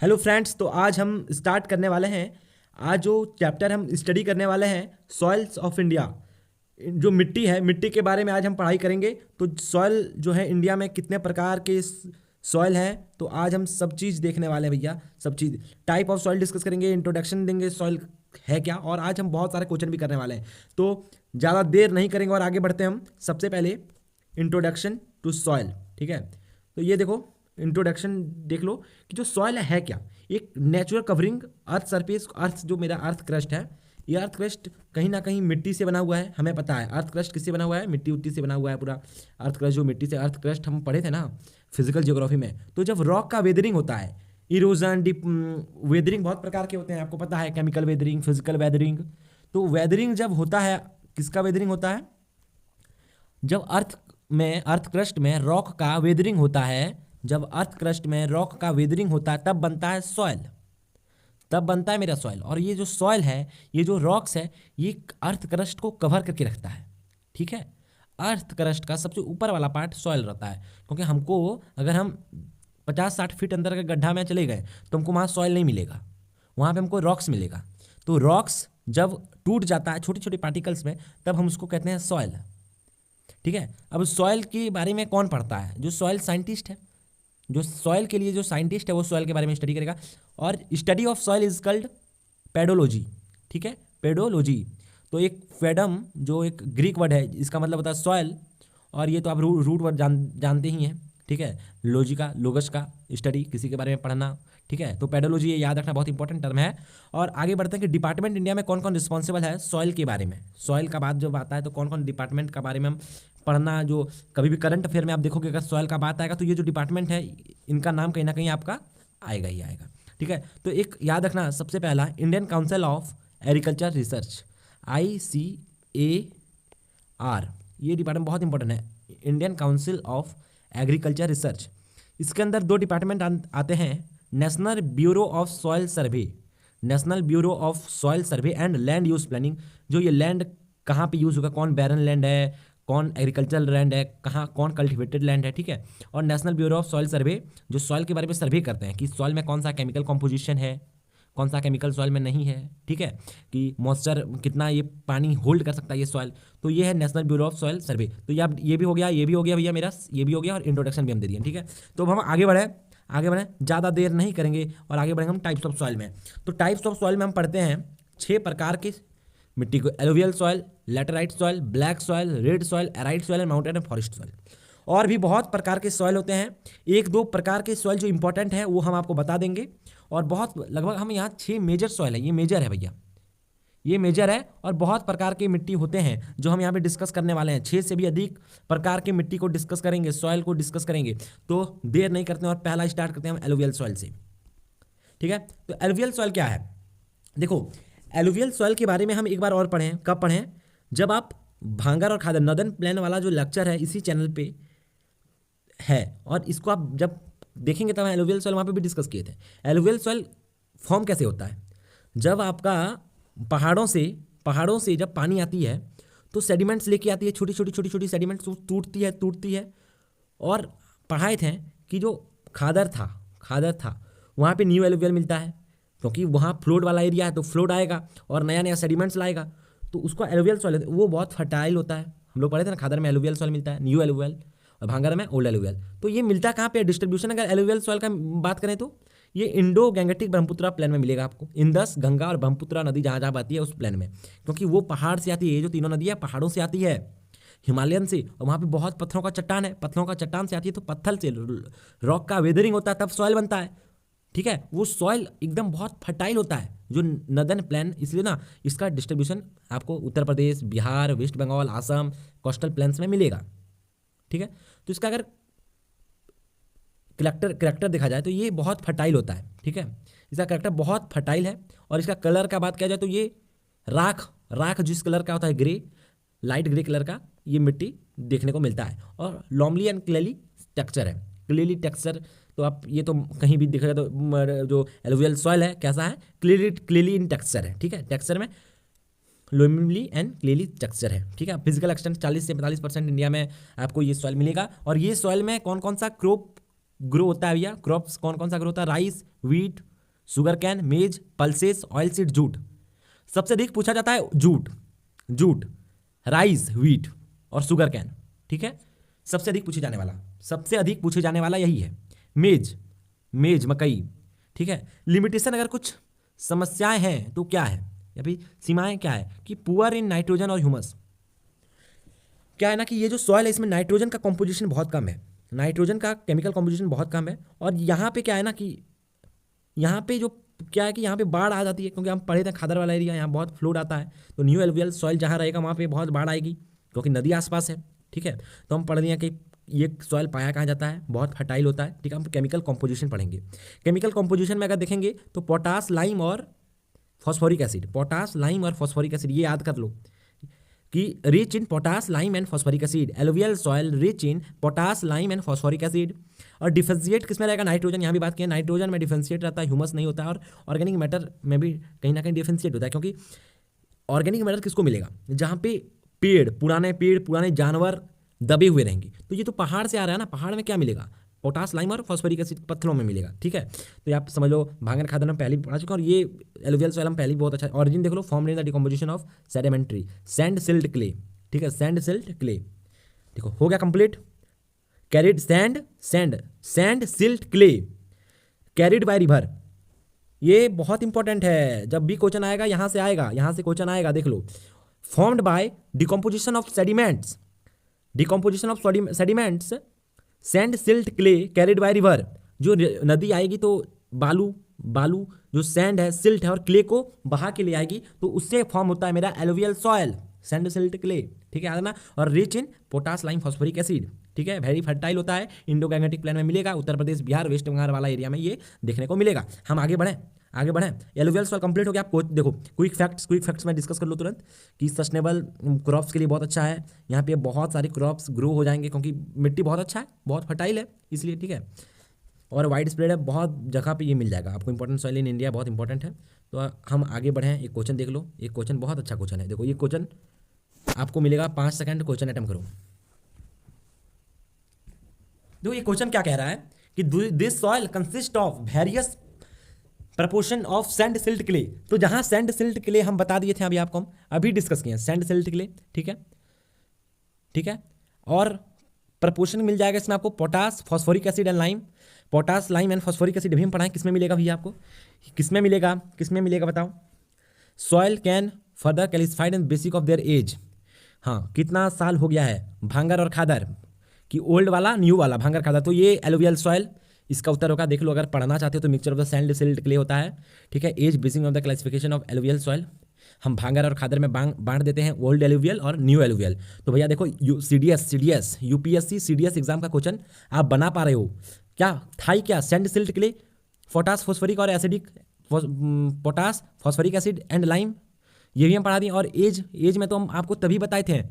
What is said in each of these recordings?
Hello friends, तो आज हम स्टार्ट करने वाले हैं। आज जो चैप्टर हम स्टडी करने वाले हैं, सॉइल्स ऑफ इंडिया। जो मिट्टी है, मिट्टी के बारे में आज हम पढ़ाई करेंगे। तो सॉइल जो है इंडिया में कितने प्रकार के सॉइल हैं, तो आज हम सब चीज़ देखने वाले हैं भैया। सब चीज़, टाइप ऑफ सॉइल डिस्कस करेंगे, इंट्रोडक्शन देंगे सॉइल है क्या, और आज हम बहुत सारे क्वेश्चन भी करने वाले हैं। तो ज़्यादा देर नहीं करेंगे और आगे बढ़ते हैं हम। सबसे पहले इंट्रोडक्शन टू सॉइल, ठीक है। तो ये देखो, इंट्रोडक्शन देख लो कि जो सॉइल है क्या। एक नेचुरल कवरिंग अर्थ सरफेस, अर्थ जो मेरा अर्थ क्रस्ट है, ये अर्थ क्रस्ट कहीं ना कहीं मिट्टी से बना हुआ है। हमें पता है अर्थ क्रस्ट किससे बना हुआ है, मिट्टी उट्टी से बना हुआ है पूरा अर्थ क्रस्ट। जो मिट्टी से अर्थ क्रस्ट हम पढ़े थे ना फिजिकल ज्योग्राफी में। तो जब रॉक का वेदरिंग होता है, इरोजन डिप, वेदरिंग बहुत प्रकार के होते हैं, आपको पता है, केमिकल वेदरिंग, फिजिकल वेदरिंग। तो वेदरिंग जब होता है, किसका वेदरिंग होता है, जब अर्थ क्रस्ट में रॉक का वेदरिंग होता है, जब अर्थ क्रस्ट में रॉक का वेदरिंग होता है तब बनता है सॉइल, तब बनता है मेरा सॉइल। और ये जो सॉइल है, ये जो रॉक्स है, ये अर्थ क्रस्ट को कवर करके रखता है, ठीक है। अर्थ क्रस्ट का सबसे ऊपर वाला पार्ट सॉइल रहता है, क्योंकि हमको अगर हम 50-60 फीट अंदर के गड्ढा में चले गए तो हमको वहाँ सॉइल नहीं मिलेगा, वहाँ पे हमको रॉक्स मिलेगा। तो रॉक्स जब टूट जाता है छोटी छोटी पार्टिकल्स में, तब हम उसको कहते हैं सॉइल, ठीक है। अब सॉइल के बारे में कौन पढ़ता है, जो सॉइल साइंटिस्ट है। जो सॉइल के लिए जो साइंटिस्ट है वो सॉइल के बारे में स्टडी करेगा। और study of soil is called pedology, ठीक है, पेडोलॉजी। तो एक फेडम जो एक ग्रीक वर्ड है, इसका मतलब होता है सॉइल। और ये तो आप रूट वर्ड जानते ही हैं, ठीक है। लॉजी का, लोगस का स्टडी, किसी के बारे में पढ़ना, ठीक है। तो पेडोलॉजी ये याद रखना बहुत इंपॉर्टेंट टर्म है। और आगे बढ़ते हैं कि डिपार्टमेंट इंडिया में कौन कौन रिस्पॉन्सिबल है सॉइल के बारे में। सॉइल का बात जब आता है तो कौन कौन डिपार्टमेंट का बारे में हम पढ़ना। जो कभी भी करंट अफेयर में आप देखोगे अगर सॉइल का बात आएगा तो ये जो डिपार्टमेंट है, इनका नाम कहीं ना कहीं आपका आएगा ही आएगा, ठीक है। तो एक याद रखना, सबसे पहला Indian council of agriculture research, ICAR। ये डिपार्टमेंट बहुत इंपॉर्टेंट है, Indian council of agriculture research. इसके अंदर दो डिपार्टमेंट आते हैं, national bureau of soil survey, national bureau of soil survey and land use planning. जो ये लैंड कहाँ पे यूज़ होगा, कौन बैरन लैंड है, कौन एग्रीकल्चरल लैंड है, कहाँ कौन कल्टिवेटेड लैंड है, ठीक है। और नेशनल ब्यूरो ऑफ सॉइल सर्वे जो सॉइल के बारे में सर्वे करते हैं कि सॉइल में कौन सा केमिकल कॉम्पोजिशन है, कौन सा केमिकल सॉइल में नहीं है, ठीक है, कि मॉइस्चर कितना ये पानी होल्ड कर सकता है ये सॉइल। तो ये है नेशनल ब्यूरो ऑफ सॉइल सर्वे। तो ये भी हो गया, ये भी हो गया भैया मेरा, ये भी हो गया, और इंट्रोडक्शन भी हम दे दिए, ठीक है। तो अब हम आगे बढ़े, आगे बढ़ें, ज़्यादा देर नहीं करेंगे और आगे बढ़ेंगे हम टाइप्स ऑफ सॉइल में। तो टाइप्स ऑफ सॉइल में हम पढ़ते हैं 6 प्रकार की मिट्टी को, alluvial soil, laterite soil, black soil, red soil, arid soil and mountain and forest soil. और भी बहुत प्रकार के सॉइल होते हैं। 1-2 प्रकार के सॉइल जो इंपॉर्टेंट है वो हम आपको बता देंगे। और बहुत लगभग हम यहाँ 6 मेजर सॉइल है, ये मेजर है भैया, ये मेजर है। और बहुत प्रकार की मिट्टी होते हैं जो हम यहाँ पे डिस्कस करने वाले हैं। 6 से भी अधिक प्रकार की मिट्टी को डिस्कस करेंगे, सॉइल को डिस्कस करेंगे। तो देर नहीं करते हैं और पहला स्टार्ट करते हैं हम एलुवियल सॉइल से, ठीक है। तो एलुवियल सॉइल क्या है, देखो, एलुवियल सॉइल के बारे में हम एक बार और पढ़ें, कब पढ़ें, जब आप भांगर और खादर नदन प्लान वाला जो लेक्चर है इसी चैनल पे है, और इसको आप जब देखेंगे तब एलुवियल सॉइल वहाँ पे भी डिस्कस किए थे। एलुवियल सॉइल फॉर्म कैसे होता है, जब आपका पहाड़ों से जब पानी आती है तो सेडिमेंट्स लेके आती है, छोटी छोटी छोटी छोटी सेडिमेंट्स टूटती है। और पढ़ाए थे कि जो खादर था वहाँ पे न्यू एलुवियल मिलता है, क्योंकि वहाँ फ्लोड वाला एरिया है तो फ्लोड आएगा और नया नया सेडिमेंट्स लाएगा, तो उसको एलुवियल सॉइल, वो बहुत फर्टाइल होता है। हम लोग पढ़े थे ना, खादर में एलुवियल सॉइल मिलता है, न्यू एलुवियल, और भांगर में ओल्ड एलुवियल। तो ये मिलता कहाँ पे, डिस्ट्रीब्यूशन अगर एलुवियल सॉइल का बात करें तो ये इंडो गैंगेटिक ब्रह्मपुत्रा प्लेन में मिलेगा आपको। इंदस, गंगा और ब्रह्मपुत्रा नदी जहाँ जहाँ बहती है उस प्लेन में, क्योंकि वो पहाड़ से आती है, ये जो तीनों नदी है पहाड़ों से आती है, हिमालयन से। और वहाँ पे बहुत पत्थरों का चट्टान है, पत्थरों का चट्टान से आती है, तो पत्थर से रॉक का वेदरिंग होता है तब सॉइल बनता है, ठीक है। वो सॉइल एकदम बहुत फर्टाइल होता है जो नदन प्लेन, इसलिए ना इसका डिस्ट्रीब्यूशन आपको उत्तर प्रदेश, बिहार, वेस्ट बंगाल, आसाम, कोस्टल प्लेन्स में मिलेगा, ठीक है। तो इसका अगर करेक्टर देखा जाए तो ये बहुत फर्टाइल होता है, ठीक है, इसका करेक्टर बहुत फर्टाइल है। और इसका कलर का बात किया जाए तो ये राख जिस कलर का होता है, ग्रे, लाइट ग्रे कलर का ये मिट्टी देखने को मिलता है। और लॉमली एंड क्लेली टेक्सचर है, क्लेली टेक्सचर। तो आप ये तो कहीं भी दिखेगा तो जो एलुवियल सॉइल है कैसा है, क्लेली इन टेक्सचर है, ठीक है, टेक्सचर में लोमिली एंड क्लेली टेक्सचर है, ठीक है। फिजिकल एक्सटेंट 40 से 45% इंडिया में आपको ये सॉइल मिलेगा। और ये सॉइल में कौन कौन सा क्रॉप ग्रो होता है भैया? क्रॉप्स कौन कौन सा ग्रो होता है? राइस, व्हीट, शुगर कैन, मेज, पल्सेस, ऑयल सीड, जूट। सबसे अधिक पूछा जाता है जूट, जूट, राइस, व्हीट और शुगर कैन। ठीक है, सबसे अधिक पूछे जाने वाला, सबसे अधिक पूछे जाने वाला यही है। मेज, मेज मकई। ठीक है, लिमिटेशन अगर कुछ समस्याएं हैं तो क्या है, या फिर सीमाएं क्या है कि पुअर इन नाइट्रोजन और ह्यूमस। क्या है ना कि ये जो सॉइल है इसमें नाइट्रोजन का कॉम्पोजिशन बहुत कम है, नाइट्रोजन का केमिकल कॉम्पोजिशन बहुत कम है। और यहाँ पे क्या है ना कि यहाँ पे जो क्या है कि यहाँ पे बाढ़ आ जाती है, क्योंकि हम पढ़े थे खादर वाला एरिया, यहाँ बहुत फ्लूड आता है। तो न्यू एलुवियल सॉइल जहाँ रहेगा वहाँ पे बहुत बाढ़ आएगी, क्योंकि नदी आसपास है। ठीक है, तो हम पढ़ लिया कि ये सॉइल पाया कहाँ जाता है, बहुत फर्टाइल होता है। ठीक है, हम केमिकल कॉम्पोजिशन पढ़ेंगे। केमिकल कॉम्पोजिशन में अगर देखेंगे तो पोटास, लाइम और फॉस्फोरिक एसिड, पोटास, लाइम और फॉस्फोरिक एसिड, ये याद कर लो कि rich in potash, lime and phosphoric acid. Alluvial soil rich in potash, lime and phosphoric acid. और डिफरेंशिएट किसमें रहेगा? नाइट्रोजन। यहाँ भी बात किया, नाइट्रोजन में डिफरेंशिएट रहता है, ह्यूमस नहीं होता है। और ऑर्गेनिक मैटर में भी कहीं ना कहीं डिफरेंशिएट होता है, क्योंकि ऑर्गेनिक मैटर किसको मिलेगा? जहाँ पे पेड़, पुराने जानवर दबे हुए रहेंगे। तो ये तो पहाड़ से आ रहा है ना, पहाड़ में क्या मिलेगा? पोटास, लाइम और फॉस्फोरिक एसिड पत्थरों में मिलेगा। ठीक है, तो आप समझ लो भांगर खादर में पहले भी पढ़ा चुका, और ये एलुवियल सॉइल हम पहले भी बहुत अच्छा। ऑरिजिन देख लो, form in the decomposition of sedimentary sand silt clay. ठीक है, सैंड सिल्ट क्ले। देखो हो गया complete. Carried sand silt clay carried by river. ये बहुत इंपॉर्टेंट है, जब भी क्वेश्चन आएगा यहाँ से आएगा, यहाँ से क्वेश्चन आएगा। देख लो, formed by decomposition of sediments, decomposition of sediments, sand silt clay carried by river. जो नदी आएगी तो बालू, बालू जो सैंड है, सिल्ट है और क्ले को बहा के ले आएगी, तो उससे फॉर्म होता है मेरा alluvial soil, sand silt clay. ठीक है, याद ना। और rich in potash, lime, phosphoric acid. ठीक है, वेरी फर्टाइल होता है, इंडो गैंगेटिक प्लेन में मिलेगा, उत्तर प्रदेश, बिहार, वेस्ट बंगाल वाला एरिया में ये देखने को मिलेगा। हम आगे बढ़ें, आगे बढ़ें। एलुवियल सॉइल कंप्लीट हो गया। आप देखो क्विक फैक्ट्स में डिस्कस कर लो तुरंत कि सस्टेनेबल क्रॉप्स के लिए बहुत अच्छा है। यहाँ पे बहुत सारी क्रॉप्स ग्रो हो जाएंगे, क्योंकि मिट्टी बहुत अच्छा है, बहुत फर्टाइल है इसलिए। ठीक है, और वाइड स्प्रेड है, बहुत जगह पे ये मिल जाएगा आपको। इंपॉर्टेंट सॉइल इन इंडिया बहुत इंपॉर्टेंट है। तो हम आगे बढ़ें। एक क्वेश्चन देख लो, एक क्वेश्चन बहुत अच्छा क्वेश्चन है। देखो ये क्वेश्चन आपको मिलेगा 5 सेकंड, क्वेश्चन अटेम्प्ट करो। देखो ये क्वेश्चन क्या कह रहा है कि this soil consist of various proportion of sand silt clay. तो जहां सैंड सिल्ट क्ले हम बता दिए थे अभी आपको, हम अभी डिस्कस किए सैंड सिल्ट क्ले। ठीक है, ठीक है, और प्रपोर्शन मिल जाएगा इसमें आपको potash, phosphoric acid and lime. Potash, lime and phosphoric acid भी हम पढ़ाएं, किसमें मिलेगा भैया आपको, किसमें मिलेगा, किसमें मिलेगा बताओ। Soil can further classified in basic of their age. हाँ, कितना साल हो गया है भांगर और खादर कि ओल्ड वाला, न्यू वाला, भांगर खादर। तो ये एलुवियल सॉइल इसका उत्तर होगा। देख लो, अगर पढ़ना चाहते हो तो mixture of the sand silt clay होता है। ठीक है, as basic of the classification of alluvial soil. हम भांगर और खादर में बांट देते हैं, ओल्ड एलुवियल और न्यू एलुवियल। तो भैया देखो सीडीएस यूपीएससी सीडीएस एग्जाम का क्वेश्चन आप बना पा रहे हो क्या? था ही क्या? Sand silt clay, potash, phosphoric और acidic, potash, phosphoric acid and lime, ये भी हम पढ़ा दिए। और एज में तो हम आपको तभी बताए थे,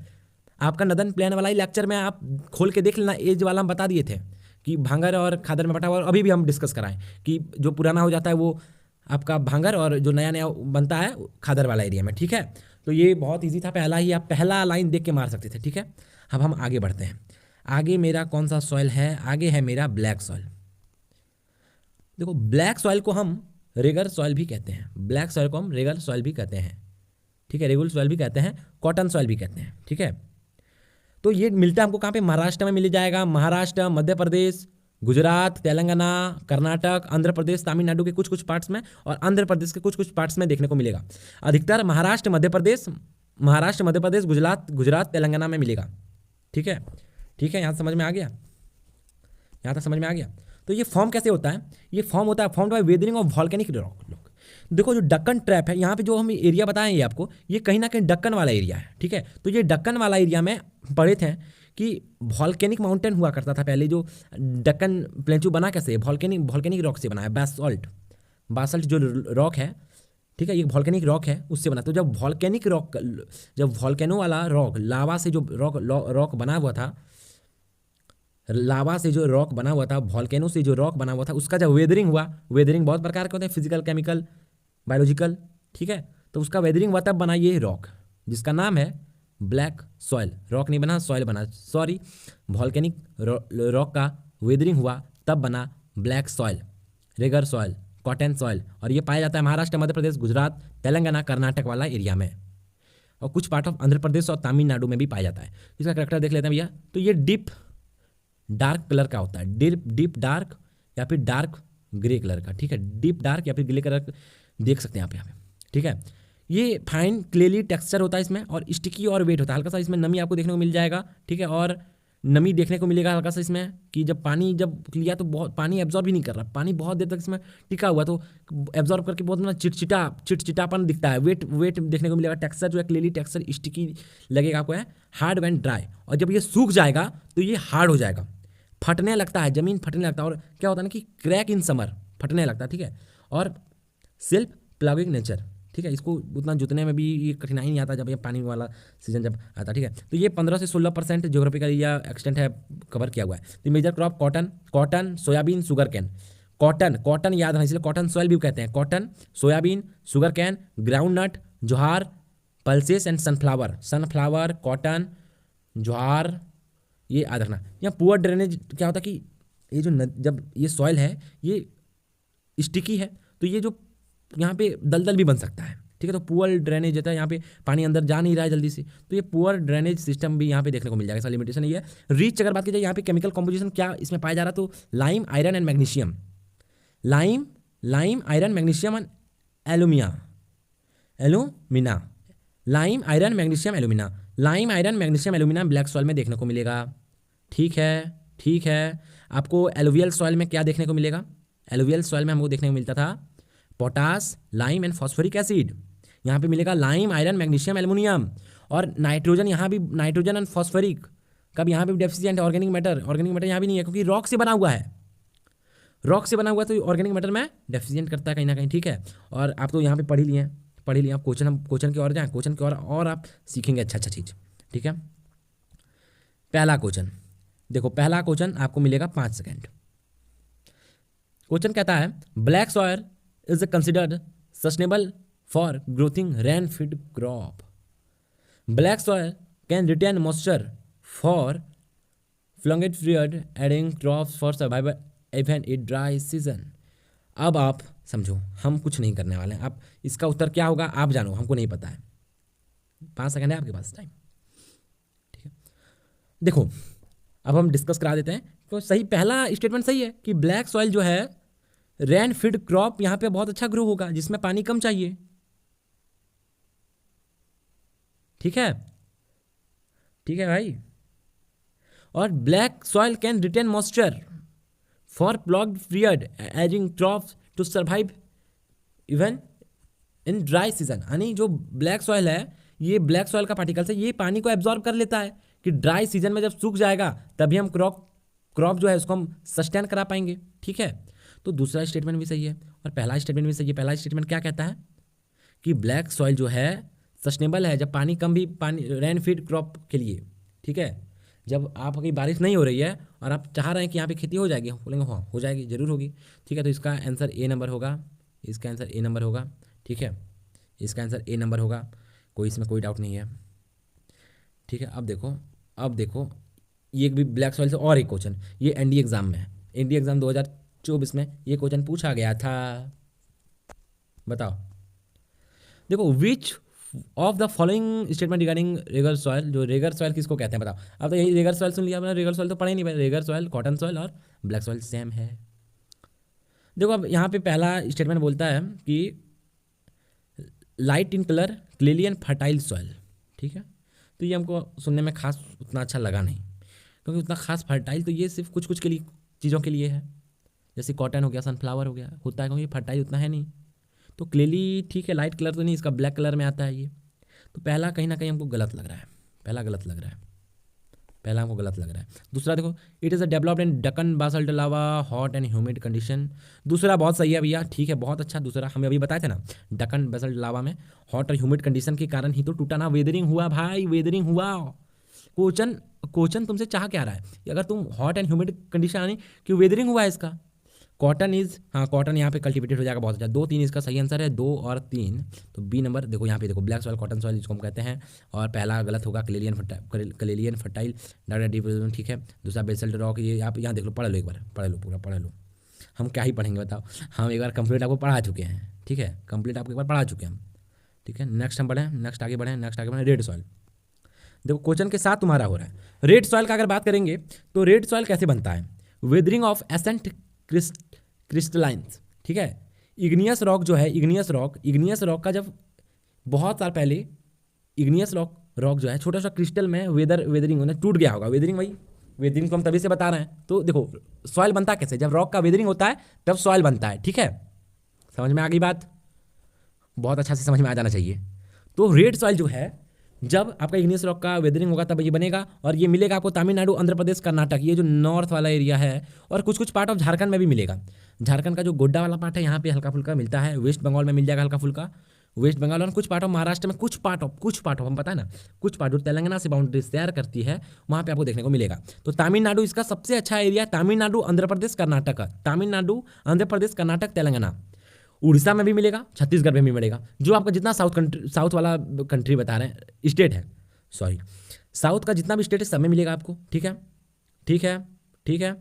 आपका नदन प्लान वाला ही लेक्चर में आप खोल के देख लेना, एज वाला हम बता दिए थे कि भांगर और खादर में बटा हुआ। और अभी भी हम डिस्कस कराएं कि जो पुराना हो जाता है वो आपका भांगर, और जो नया नया बनता है खादर वाला एरिया में। ठीक है, तो ये बहुत ईजी था, पहला ही आप पहला लाइन देख के मार सकते थे। ठीक है, अब हम आगे बढ़ते हैं। आगे मेरा कौन सा सॉइल है? आगे है मेरा ब्लैक सॉइल। देखो ब्लैक सॉइल को हम रेगर सॉइल भी कहते हैं, ब्लैक सॉइल को हम रेगर सॉइल भी कहते हैं। ठीक है, रेगुलर सॉइल भी कहते हैं, कॉटन सॉइल भी कहते हैं। ठीक है, तो ये मिलता है हमको कहाँ पे? महाराष्ट्र में मिल जाएगा। महाराष्ट्र, मध्य प्रदेश, गुजरात, तेलंगाना, कर्नाटक, आंध्र प्रदेश, तमिलनाडु के कुछ कुछ पार्ट्स में, और आंध्र प्रदेश के कुछ कुछ पार्ट्स में देखने को मिलेगा। अधिकतर महाराष्ट्र, मध्य प्रदेश, गुजरात, तेलंगाना में मिलेगा। ठीक है, ठीक है, यहाँ समझ में आ गया, यहाँ तक समझ में आ गया। तो ये फॉर्म कैसे होता है? ये फॉर्म होता है formed by weathering of volcanic rock. देखो जो डक्कन ट्रैप है, यहाँ पे जो हम एरिया बताएंगे आपको, ये कहीं ना कहीं डक्कन वाला एरिया है। ठीक है, तो ये डक्कन वाला एरिया में पढ़े थे कि वॉल्केनिक माउंटेन हुआ करता था पहले। जो डक्कन प्लेन्यू बना कैसे? वॉल्केनिक रॉक से बना है, बासल्ट जो रॉक है। ठीक है, ये वॉल्केनिक रॉक है, उससे बना। तो जब वॉल्केनिक रॉक, जब वॉल्केनो वाला रॉक, लावा से जो रॉक बना हुआ था, लावा से जो रॉक बना हुआ था, वॉल्केनो से जो रॉक बना हुआ था, उसका जब वेदरिंग हुआ, वेदरिंग बहुत प्रकार के होते हैं, फिजिकल, केमिकल, बायोलॉजिकल। ठीक है, तो उसका वेदरिंग हुआ तब बना ये रॉक, जिसका नाम है ब्लैक सॉइल। रॉक नहीं बना, सॉइल बना, सॉरी। वॉल्केनिक रॉक का वेदरिंग हुआ तब बना black soil, Regar soil, cotton soil. और ये पाया जाता है महाराष्ट्र, मध्य प्रदेश, गुजरात, तेलंगाना, कर्नाटक वाला एरिया में, और कुछ पार्ट ऑफ आंध्र प्रदेश और तमिलनाडु में भी पाया जाता है। इसका करेक्टर देख लेते हैं भैया। तो ये डीप डार्क कलर का होता है, डीप डार्क या फिर डार्क ग्रे कलर का, ठीक है, डीप डार्क या फिर ग्रे कलर देख सकते हैं आप यहाँ पे, ठीक है। ये फाइन क्लेली टेक्सचर होता है इसमें, और स्टिकी और वेट होता है, हल्का सा इसमें नमी आपको देखने को मिल जाएगा, ठीक है। और नमी देखने को मिलेगा हल्का सा इसमें, कि जब पानी जब लिया तो बहुत पानी एब्जॉर्ब ही नहीं कर रहा, पानी बहुत देर तक इसमें टिका हुआ, तो एब्जॉर्ब करके बहुत मतलब चिटचिटापन दिखता है, वेट देखने को मिलेगा। टेक्सचर जो है क्लेली टेक्सचर, स्टिकी लगेगा आपको, है हार्ड व्हेन ड्राई। और जब ये सूख जाएगा तो ये हार्ड हो जाएगा, फटने लगता है, जमीन फटने लगता है, और क्या होता है ना कि क्रैक इन समर, फटने लगता है, ठीक है। और सेल्फ प्लाविंग नेचर, ठीक है, इसको उतना जुतने में भी ये कठिनाई नहीं आता जब ये पानी वाला सीजन जब आता, ठीक है। तो ये 15 से 16% ज्योग्राफिकल या एक्सटेंट है, कवर किया हुआ है। तो major crop cotton, soybean, sugarcane. Cotton याद रखना, इसलिए कॉटन सॉइल भी कहते हैं। Cotton, soybean, sugarcane, groundnut, ज्वार, पल्सेस एंड सनफ्लावर, कॉटन, ज्वार, ये याद रखना। यहाँ पुअर ड्रेनेज क्या होता है कि ये जो जब ये सॉइल है ये स्टिकी है, तो ये जो यहाँ पे दलदल भी बन सकता है, ठीक है। तो पुअर ड्रेनेज होता है, यहाँ पे पानी अंदर जा नहीं रहा है जल्दी से, तो ये पुअर ड्रेनेज सिस्टम भी यहाँ पे देखने को मिल जाएगा। इसका लिमिटेशन ये है। रिच अगर बात की जाए यहाँ पे केमिकल कॉम्पोजिशन क्या इसमें पाया जा रहा है, तो lime, iron and magnesium, lime, iron, magnesium and alumina, lime, iron, magnesium, alumina, lime, iron, magnesium, alumina black soil में देखने को मिलेगा, ठीक है। आपको एलुवियल सॉइल में क्या देखने को मिलेगा? एलुवियल सॉइल में हमको देखने को मिलता था potash, lime and phosphoric acid. यहाँ पे मिलेगा लाइम, आयरन, मैग्नीशियम, एल्युमिनियम। और नाइट्रोजन, यहाँ भी नाइट्रोजन एंड फॉस्फोरिक का भी यहाँ पे डेफिशिएंट है। ऑर्गेनिक मैटर यहाँ भी नहीं है, क्योंकि रॉक से बना हुआ है, तो ऑर्गेनिक मैटर में डेफिशिएंट करता है कहीं ना कहीं, ठीक है। और आप तो यहाँ पे पढ़ ही लिए आप क्वेश्चन की ओर जाएँ, क्वेश्चन की और आप सीखेंगे अच्छा चीज़, ठीक है। पहला क्वेश्चन देखो, पहला क्वेश्चन आपको मिलेगा 5 सेकेंड। क्वेश्चन कहता है black soil is considered sustainable for growthing rain feed crop. Black soil can retain moisture for prolonged period, adding crops for survival even in dry season. अब आप समझो, हम कुछ नहीं करने वाले हैं, आप इसका उत्तर क्या होगा आप जानो, हमको नहीं पता है। 5 सेकेंड है आपके पास टाइम, ठीक है। देखो अब हम डिस्कस करा देते हैं। तो सही, पहला स्टेटमेंट सही है कि ब्लैक सॉइल जो है रेन फीड क्रॉप यहाँ पे बहुत अच्छा ग्रो होगा, जिसमें पानी कम चाहिए, ठीक है भाई। और black soil can retain moisture for prolonged period, aiding crops to survive even in dry season. यानी जो ब्लैक सॉइल है, ये ब्लैक सॉइल का पार्टिकल्स है, ये पानी को एब्जॉर्ब कर लेता है कि ड्राई सीजन में जब सूख जाएगा तभी हम क्रॉप जो है उसको हम सस्टेन करा पाएंगे, ठीक है। तो दूसरा स्टेटमेंट भी सही है और पहला स्टेटमेंट भी सही है। पहला स्टेटमेंट क्या कहता है कि ब्लैक सॉइल जो है सस्टेनेबल है, जब पानी कम भी, पानी रेन फीड क्रॉप के लिए, ठीक है। जब आपकी बारिश नहीं हो रही है और आप चाह रहे हैं कि यहाँ पे खेती हो जाएगी, हम बोलेंगे हाँ हो जाएगी, जरूर होगी, ठीक है। तो इसका आंसर ए नंबर होगा, इसका आंसर ए नंबर होगा, ठीक है। इसका आंसर ए नंबर होगा, कोई इसमें कोई डाउट नहीं है, ठीक है। अब देखो ये भी ब्लैक सॉइल से और एक क्वेश्चन, ये एनडीए एग्जाम में, एनडीए एग्जाम 2024 में ये क्वेश्चन पूछा गया था। बताओ, देखो which of the following statement regarding Regar soil, जो रेगर सॉइल किसको कहते हैं बताओ। अब तो यही रेगर सॉइल सुन लिया आपने, रेगर सॉइल तो पढ़ा ही नहीं भाई। रेगर सॉइल, कॉटन सॉइल और ब्लैक सॉइल सेम है। देखो अब यहाँ पे पहला स्टेटमेंट बोलता है कि light in colour, clayey and fertile soil, ठीक है। तो ये हमको सुनने में खास उतना अच्छा लगा नहीं, क्योंकि उतना खास फर्टाइल तो ये सिर्फ कुछ के लिए चीज़ों के लिए है, जैसे कॉटन हो गया, सनफ्लावर हो गया, होता है, क्योंकि फर्टाइल उतना है नहीं। तो क्लेली ठीक है, लाइट कलर तो नहीं, इसका ब्लैक कलर में आता है ये। तो पहला कहीं ना कहीं हमको गलत लग रहा है, पहला हमको गलत लग रहा है। दूसरा देखो, it is a developed in Deccan basalt lava, hot and humid condition. दूसरा बहुत सही है भैया, ठीक है, बहुत अच्छा। दूसरा हमें अभी बताए थे ना, डक्कन बासल्ट लावा में हॉट और ह्यूमिड कंडीशन के कारण ही तो टूटा ना, वेदरिंग हुआ भाई, वेदरिंग हुआ। क्वेश्चन तुमसे चाह क्या रहा है, अगर तुम हॉट एंड ह्यूमिड कंडीशन आनी कि वेदरिंग हुआ है इसका, कॉटन इज, हाँ कॉटन यहाँ पे कल्टिवेटेड हो जाएगा बहुत अच्छा। 2 3 इसका सही आंसर है, 2 और 3। तो बी नंबर देखो यहाँ पे देखो, ब्लैक सॉइल कॉटन सॉइल जिसको हम कहते हैं, और पहला गलत होगा क्लेलियन फर्टाइल डाटा डिपोजिशन, ठीक है। दूसरा बेसल्ट रॉक, ये आप यहाँ देख लो, पढ़ लो एक बार, पढ़ लो पूरा पढ़ लो। हम क्या ही पढ़ेंगे बताओ, हम एक बार कंप्लीट आपको पढ़ा चुके हैं, ठीक है, कंप्लीट आपको एक बार पढ़ा चुके हैं हम, ठीक है। नेक्स्ट हम बढ़ें, नेक्स्ट आगे बढ़ें, नेक्स्ट आगे बढ़ें। रेड सॉइल, देखो क्वेश्चन के साथ तुम्हारा हो रहा है। रेड सॉइल का अगर बात करेंगे तो रेड सॉइल कैसे बनता है? वेदरिंग ऑफ एसेंट क्रिस्टलाइंस, ठीक है। इग्नियस रॉक जो है, इग्नियस रॉक का जब बहुत साल पहले इग्नियस रॉक जो है छोटा सा क्रिस्टल में वेदरिंग होना टूट गया होगा। वेदरिंग वही, वेदरिंग को हम तभी से बता रहे हैं। तो देखो सॉइल बनता कैसे, जब रॉक का वेदरिंग होता है तब सॉइल बनता है, ठीक है। समझ में आ गई बात? बहुत अच्छा से समझ में आ जाना चाहिए। तो रेड सॉइल जो है, जब आपका इग्नियस रॉक का वेदरिंग होगा तब ये बनेगा, और ये मिलेगा आपको तमिलनाडु, आंध्र प्रदेश, कर्नाटक, ये जो नॉर्थ वाला एरिया है, और कुछ कुछ पार्ट ऑफ झारखंड में भी मिलेगा। झारखंड का जो गोड्डा वाला पार्ट है यहाँ पे हल्का फुल्का मिलता है, वेस्ट बंगाल में मिल जाएगा हल्का फुल्का, वेस्ट बंगाल, और कुछ पार्ट ऑफ महाराष्ट्र में, कुछ पार्ट ऑफ हम पता है ना, कुछ पार्ट जो तेलंगाना से बाउंड्री शेयर करती है वहाँ पे आपको देखने को मिलेगा। तो तमिलनाडु इसका सबसे अच्छा एरिया, तमिलनाडु, आंध्र प्रदेश, कर्नाटक, तमिलनाडु, आंध्र प्रदेश, कर्नाटक, तेलंगाना। उड़ीसा में भी मिलेगा, छत्तीसगढ़ में भी मिलेगा। जो आपका जितना साउथ वाला कंट्री बता रहे हैं, स्टेट है, सॉरी, साउथ का जितना भी स्टेट है सब में मिलेगा आपको, ठीक है, ठीक है, ठीक है।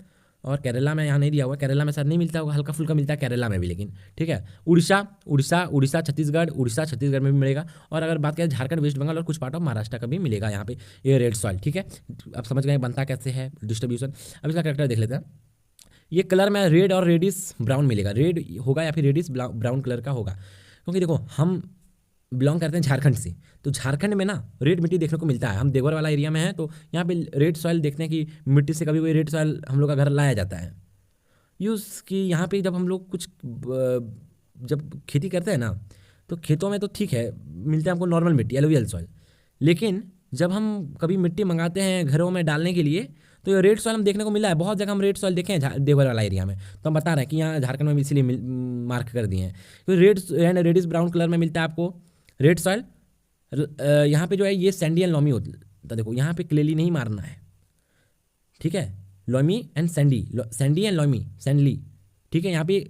और केरला में यहाँ नहीं दिया हुआ, केरला में शायद नहीं मिलता होगा, हल्का फुल्का मिलता है केरला में भी, लेकिन ठीक है। उड़ीसा, छत्तीसगढ़ में भी मिलेगा। और अगर बात करें झारखंड, वेस्ट बंगाल और कुछ पार्ट ऑफ महाराष्ट्र का भी मिलेगा यहाँ पे ये रेड सॉइल, ठीक है। अब समझ गए बनता कैसे है, डिस्ट्रीब्यूशन। अब इसका कैरेक्टर देख लेते हैं। ये कलर में रेड और रेडिश ब्राउन मिलेगा, रेड होगा या फिर रेडिश ब्राउन कलर का होगा, क्योंकि देखो हम बिलोंग करते हैं झारखंड से, तो झारखंड में ना रेड मिट्टी देखने को मिलता है। हम देवघर वाला एरिया में है, तो यहाँ पे रेड सॉइल देखते हैं कि मिट्टी से कभी कोई रेड सॉइल हम लोग का घर लाया जाता है यूज़ कि यहाँ पे जब हम लोग कुछ जब खेती करते हैं ना, तो खेतों में तो ठीक है मिलता है हमको नॉर्मल मिट्टी, एलुवियल सॉइल, लेकिन जब हम कभी मिट्टी मंगाते हैं घरों में डालने के लिए, तो ये रेड सॉइल हम देखने को मिला है। बहुत जगह हम रेड सॉइल देखे हैं देवघर वाला एरिया में, तो हम बता रहे हैं कि यहाँ झारखंड में भी इसीलिए मार्क कर दिए हैं। तो red and reddish brown colour में मिलता है आपको रेड सॉइल। यहाँ पे जो है ये सैंडी एंड लॉमी होता है, देखो यहाँ पे क्लेली नहीं मारना है, ठीक है, loamy and sandy and loamy, sandy, ठीक है। यहाँ पे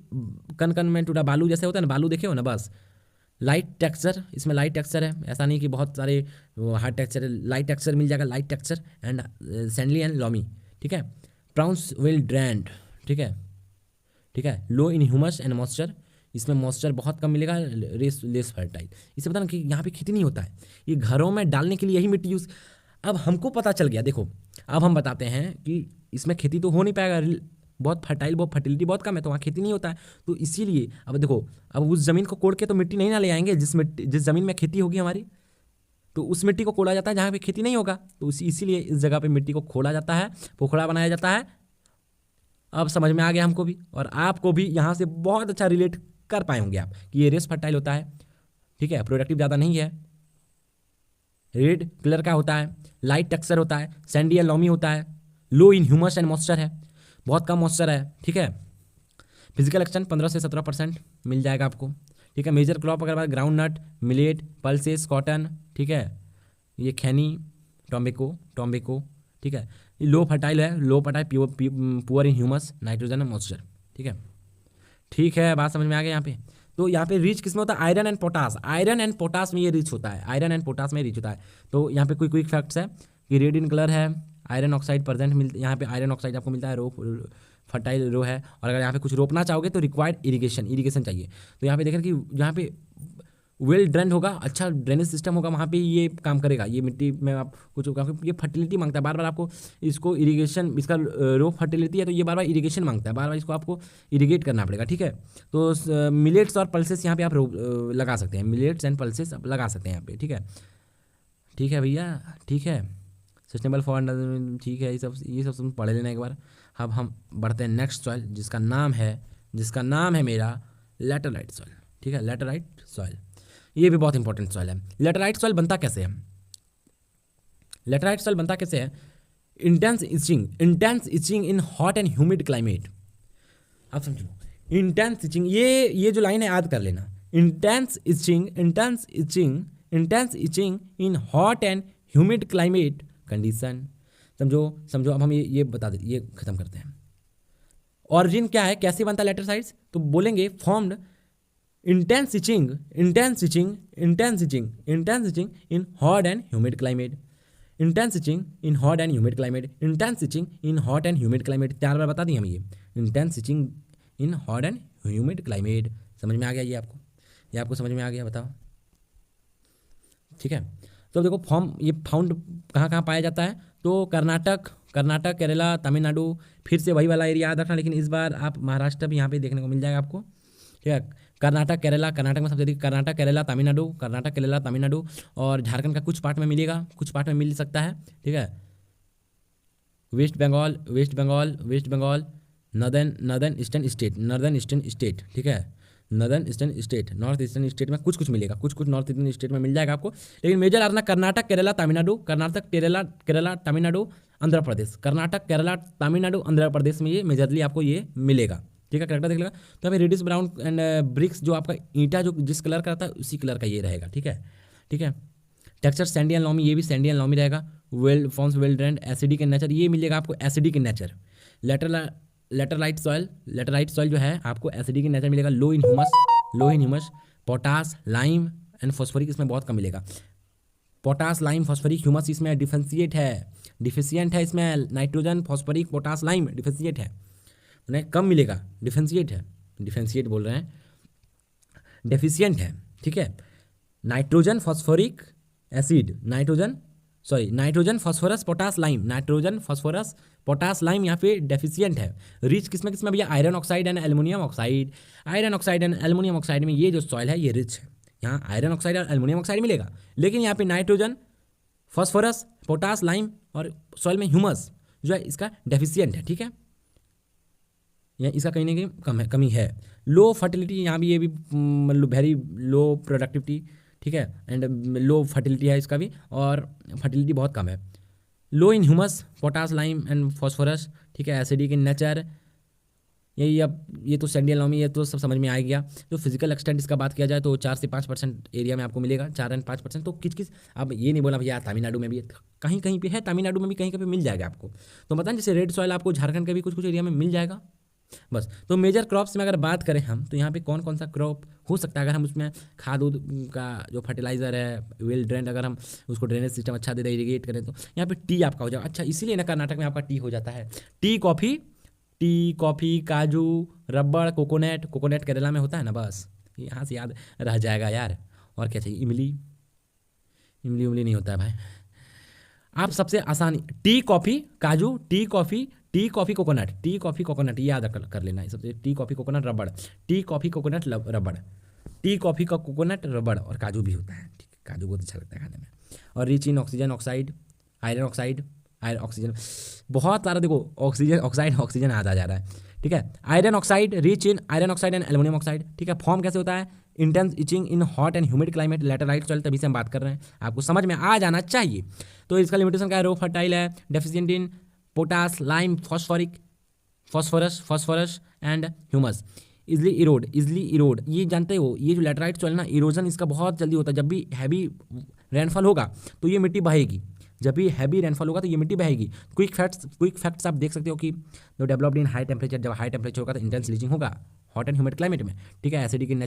कन कन में टूटा बालू जैसे होता है ना, बालू देखे हो ना, बस लाइट टेक्सचर, इसमें लाइट टेक्सचर है, ऐसा नहीं कि बहुत सारे हार्ड टेक्सचर है, लाइट टेक्सचर मिल जाएगा, light texture and sandy and loamy, ठीक है। प्राउंस वेल ड्रेंड, ठीक है, ठीक है। Low in humus and moisture, इसमें मॉइस्चर बहुत कम मिलेगा, लेस फर्टाइल। इससे पता ना कि यहाँ पे खेती नहीं होता है, ये घरों में डालने के लिए यही मिट्टी यूज़। अब हमको पता चल गया, देखो अब हम बताते हैं कि इसमें खेती तो हो नहीं पाएगा, बहुत फर्टाइल, बहुत फर्टिलिटी बहुत कम है, तो वहाँ खेती नहीं होता है। तो इसीलिए अब देखो, अब उस ज़मीन को कोड़ के तो मिट्टी नहीं ना ले आएंगे, जिस ज़मीन में खेती होगी हमारी, तो उस मिट्टी को खोदा जाता है जहाँ पे खेती नहीं होगा, तो इसीलिए इस जगह पे मिट्टी को खोदा जाता है, पोखड़ा बनाया जाता है। अब समझ में आ गया हमको भी, और आपको भी यहाँ से बहुत अच्छा रिलेट कर पाए होंगे आप कि ये रेस फर्टाइल होता है, ठीक है, प्रोडक्टिव ज़्यादा नहीं है, रेड कलर का होता है, लाइट टेक्सचर होता है, सैंडी एंड लॉमी होता है, low in humus and moisture है, बहुत कम मॉइस्चर है, ठीक है। फिजिकल एक्शन 15 से 17% मिल जाएगा आपको, ठीक है। मेजर क्रॉप अगर बात groundnut, millet, pulses, cotton, ठीक है, ये खैनी, टॉम्बेको, ठीक है। ये लो फर्टाइल है, low fertile, poor in humus, nitrogen and moisture, ठीक है, ठीक है। बात समझ में आ गया यहाँ पे। तो यहाँ पे रिच किसमें होता है? Iron and potash, iron and potash में ये रिच होता है, आयरन एंड पोटास में रिच होता है। तो यहाँ पे कोई क्विक फैक्ट्स है कि रेड इन कलर है, आयरन ऑक्साइड प्रेजेंट मिलता है, यहाँ पे आयरन ऑक्साइड आपको मिलता है, फर्टाइल रो है। और अगर यहाँ पे कुछ रोपना चाहोगे तो रिक्वायर्ड इरिगेशन चाहिए। तो यहाँ पे देखें कि यहाँ पे वेल ड्रेन होगा, अच्छा ड्रेनेज सिस्टम होगा, वहाँ पे ये काम करेगा, ये मिट्टी में आप कुछ ये फर्टिलिटी मांगता है, बार बार आपको इसको इरिगेशन, इसका रो फर्टिलिटी है तो ये बार बार इरिगेशन मांगता है, बार बार इसको आपको इरिगेट करना पड़ेगा, ठीक है। तो मिलेट्स और पल्सेस यहाँ पे आप लगा सकते हैं, मिलेट्स एंड पल्सेस आप लगा सकते हैं यहाँ पे, ठीक है, ठीक है भैया, ठीक है। सस्टेनेबल फॉर, ठीक है, ये सब तुम पढ़ लेना एक बार। अब हम बढ़ते हैं नेक्स्ट सॉइल, जिसका नाम है मेरा लैटेराइट सॉइल, ठीक है, लैटेराइट सॉइल। ये भी बहुत इंपॉर्टेंट सॉइल है। लैटेराइट सॉइल बनता कैसे है? लैटेराइट सॉइल बनता कैसे है? Intense etching in hot and humid climate. आप समझो, इंटेंस इचिंग, ये जो लाइन है याद कर लेना, intense etching in hot and humid climate condition. समझो। अब हम ये बता दें, ये खत्म करते हैं। ऑरिजिन क्या है, कैसे बनता है लेटराइट्स, तो बोलेंगे formed intense itching in hot and humid climate, intense itching in hot and humid climate, intense itching in hot and humid climate, 4 बार बता दिए हम ये intense itching in hot and humid climate। समझ में आ गया ये आपको, ये आपको समझ में आ गया, बताओ ठीक है। तो देखो फॉर्म ये फाउंड कहाँ कहाँ पाया जाता है, तो कर्नाटक, केरला, तमिलनाडु, फिर से वही वाला एरिया याद रखना, लेकिन इस बार आप महाराष्ट्र भी यहाँ पे देखने को मिल जाएगा आपको, ठीक है। कर्नाटक, केरला, कर्नाटक में सबसे अधिक कर्नाटक, केरला, तमिलनाडु और झारखंड का कुछ पार्ट में मिलेगा, कुछ पार्ट में मिल सकता है, ठीक है। West Bengal, northern eastern state, ठीक है, northern eastern state, north eastern state में कुछ मिलेगा, कुछ नॉर्थ ईस्टर्न स्टेट में मिल जाएगा आपको, लेकिन मेजर आना कर्नाटक, केरला, तमिलनाडु, आंध्र प्रदेश, कर्नाटक, केरला, तमिलनाडु, आंध्र प्रदेश में ये मेजरली आपको ये मिलेगा, ठीक है। करेक्ट देख लेगा। तो अभी रेडिश ब्राउन एंड ब्रिक्स जो आपका ईंटा जो जिस कलर का रहता है उसी कलर का ये रहेगा, ठीक है। टेक्सचर सैंडी एंड लॉमी, ये भी सैंडी एंड लॉमी रहेगा। Well forms well drained, acidic in nature, ये मिलेगा आपको acidic in nature. Laterite soil जो है आपको एसिडिक इन नेचर मिलेगा। Low in humus, potash, lime and phosphoric इसमें बहुत कम मिलेगा। पोटास, लाइम, फॉस्फोरिक, ह्यूमस इसमें डिफिशिएंट है इसमें, nitrogen, phosphoric, potash, lime deficient है, उन्हें कम मिलेगा, डिफेंशिएट बोल रहे हैं, डेफिशिएंट है, ठीक है। नाइट्रोजन, फॉस्फोरस, पोटास, लाइम यहाँ पे डेफिशिएंट है। रिच किसमें भैया, iron oxide and aluminium oxide में ये जो सॉइल है ये रिच है, यहाँ आयरन ऑक्साइड और एल्युमिनियम ऑक्साइड मिलेगा, लेकिन यहाँ पे नाइट्रोजन, फॉस्फोरस, पोटास, लाइम और सॉइल में ह्यूमस जो है इसका डेफिशिएंट है, ठीक है। या इसका कहीं ना कहीं कमी है। लो फर्टिलिटी, यहाँ भी ये भी वेरी लो प्रोडक्टिविटी, ठीक है, एंड लो फर्टिलिटी है इसका भी, और फर्टिलिटी बहुत कम है। Low in humus, potash, lime and phosphorus, ठीक है। एसिडिक इन नेचर, यही अब ये तो सैंडी एंड लॉमी ये तो सब समझ में आ गया। तो फिजिकल एक्सटेंट इसका बात किया जाए तो 4 से 5% एरिया में आपको मिलेगा, 4 एंड 5%। तो किस अब ये नहीं बोला भैया तमिलनाडु में भी कहीं पे है, तमिलनाडु में भी कहीं पे मिल जाएगा आपको। तो बताएं जैसे रेड सॉइल आपको झारखंड के भी कुछ एरिया में मिल जाएगा बस। तो मेजर क्रॉप्स में अगर बात करें हम तो यहाँ पे कौन कौन सा क्रॉप हो सकता है, अगर हम उसमें खाद उद का जो फर्टिलाइजर है वेल ड्रेन्ड, अगर हम उसको ड्रेनेज सिस्टम अच्छा दे दें, इरीगेट करें, तो यहाँ पे टी आपका हो जाएगा। अच्छा, इसीलिए ना कर्नाटक में आपका टी हो जाता है। टी कॉफ़ी, काजू, रबड़, कोकोनट केरला में होता है ना, बस यहाँ से याद रह जाएगा यार। और क्या चाहिए, इमली नहीं होता है भाई। आप सबसे आसानी टी, कॉफ़ी, काजू, टी, कॉफ़ी, कोकोनट ये याद कर लेना है सबसे। टी, कॉफ़ी, कोकोनट, रबड़, टी, कॉफ़ी, कोकोनट, रबड़, टी, कॉफ़ी का कोकोनट, रबड़ और काजू भी होता है, ठीक है। काजू बहुत अच्छा लगता है खाने में। और rich in oxygen oxide, iron oxygen, बहुत सारा देखो ऑक्सीजन आ जा रहा है, ठीक है। Iron oxide, rich in iron oxide and aluminium oxide, ठीक है। फॉर्म कैसे होता है, intense etching in hot and humid climate, laterite soil, तभी से हम बात कर रहे हैं, आपको समझ में आ जाना चाहिए। तो इसका लिमिटेशन क्या है, रो फर्टाइल है, deficient in potash, lime, phosphorus and humus, easily Erode. ये जानते हो, ये जो लेटराइट सॉइल ना, इरोजन इसका बहुत जल्दी होता है। जब भी हैवी रेनफॉल होगा तो ये मिट्टी बहेगी, क्विक फैक्ट्स आप देख सकते हो कि जो डेवलप्ड इन हाई टेम्परेचर, जब हाई टेम्परेचर होगा तो इंटेंस लीचिंग होगा हॉट एंड ह्यूमिड क्लाइमेट में, ठीक है। एसिडिक इन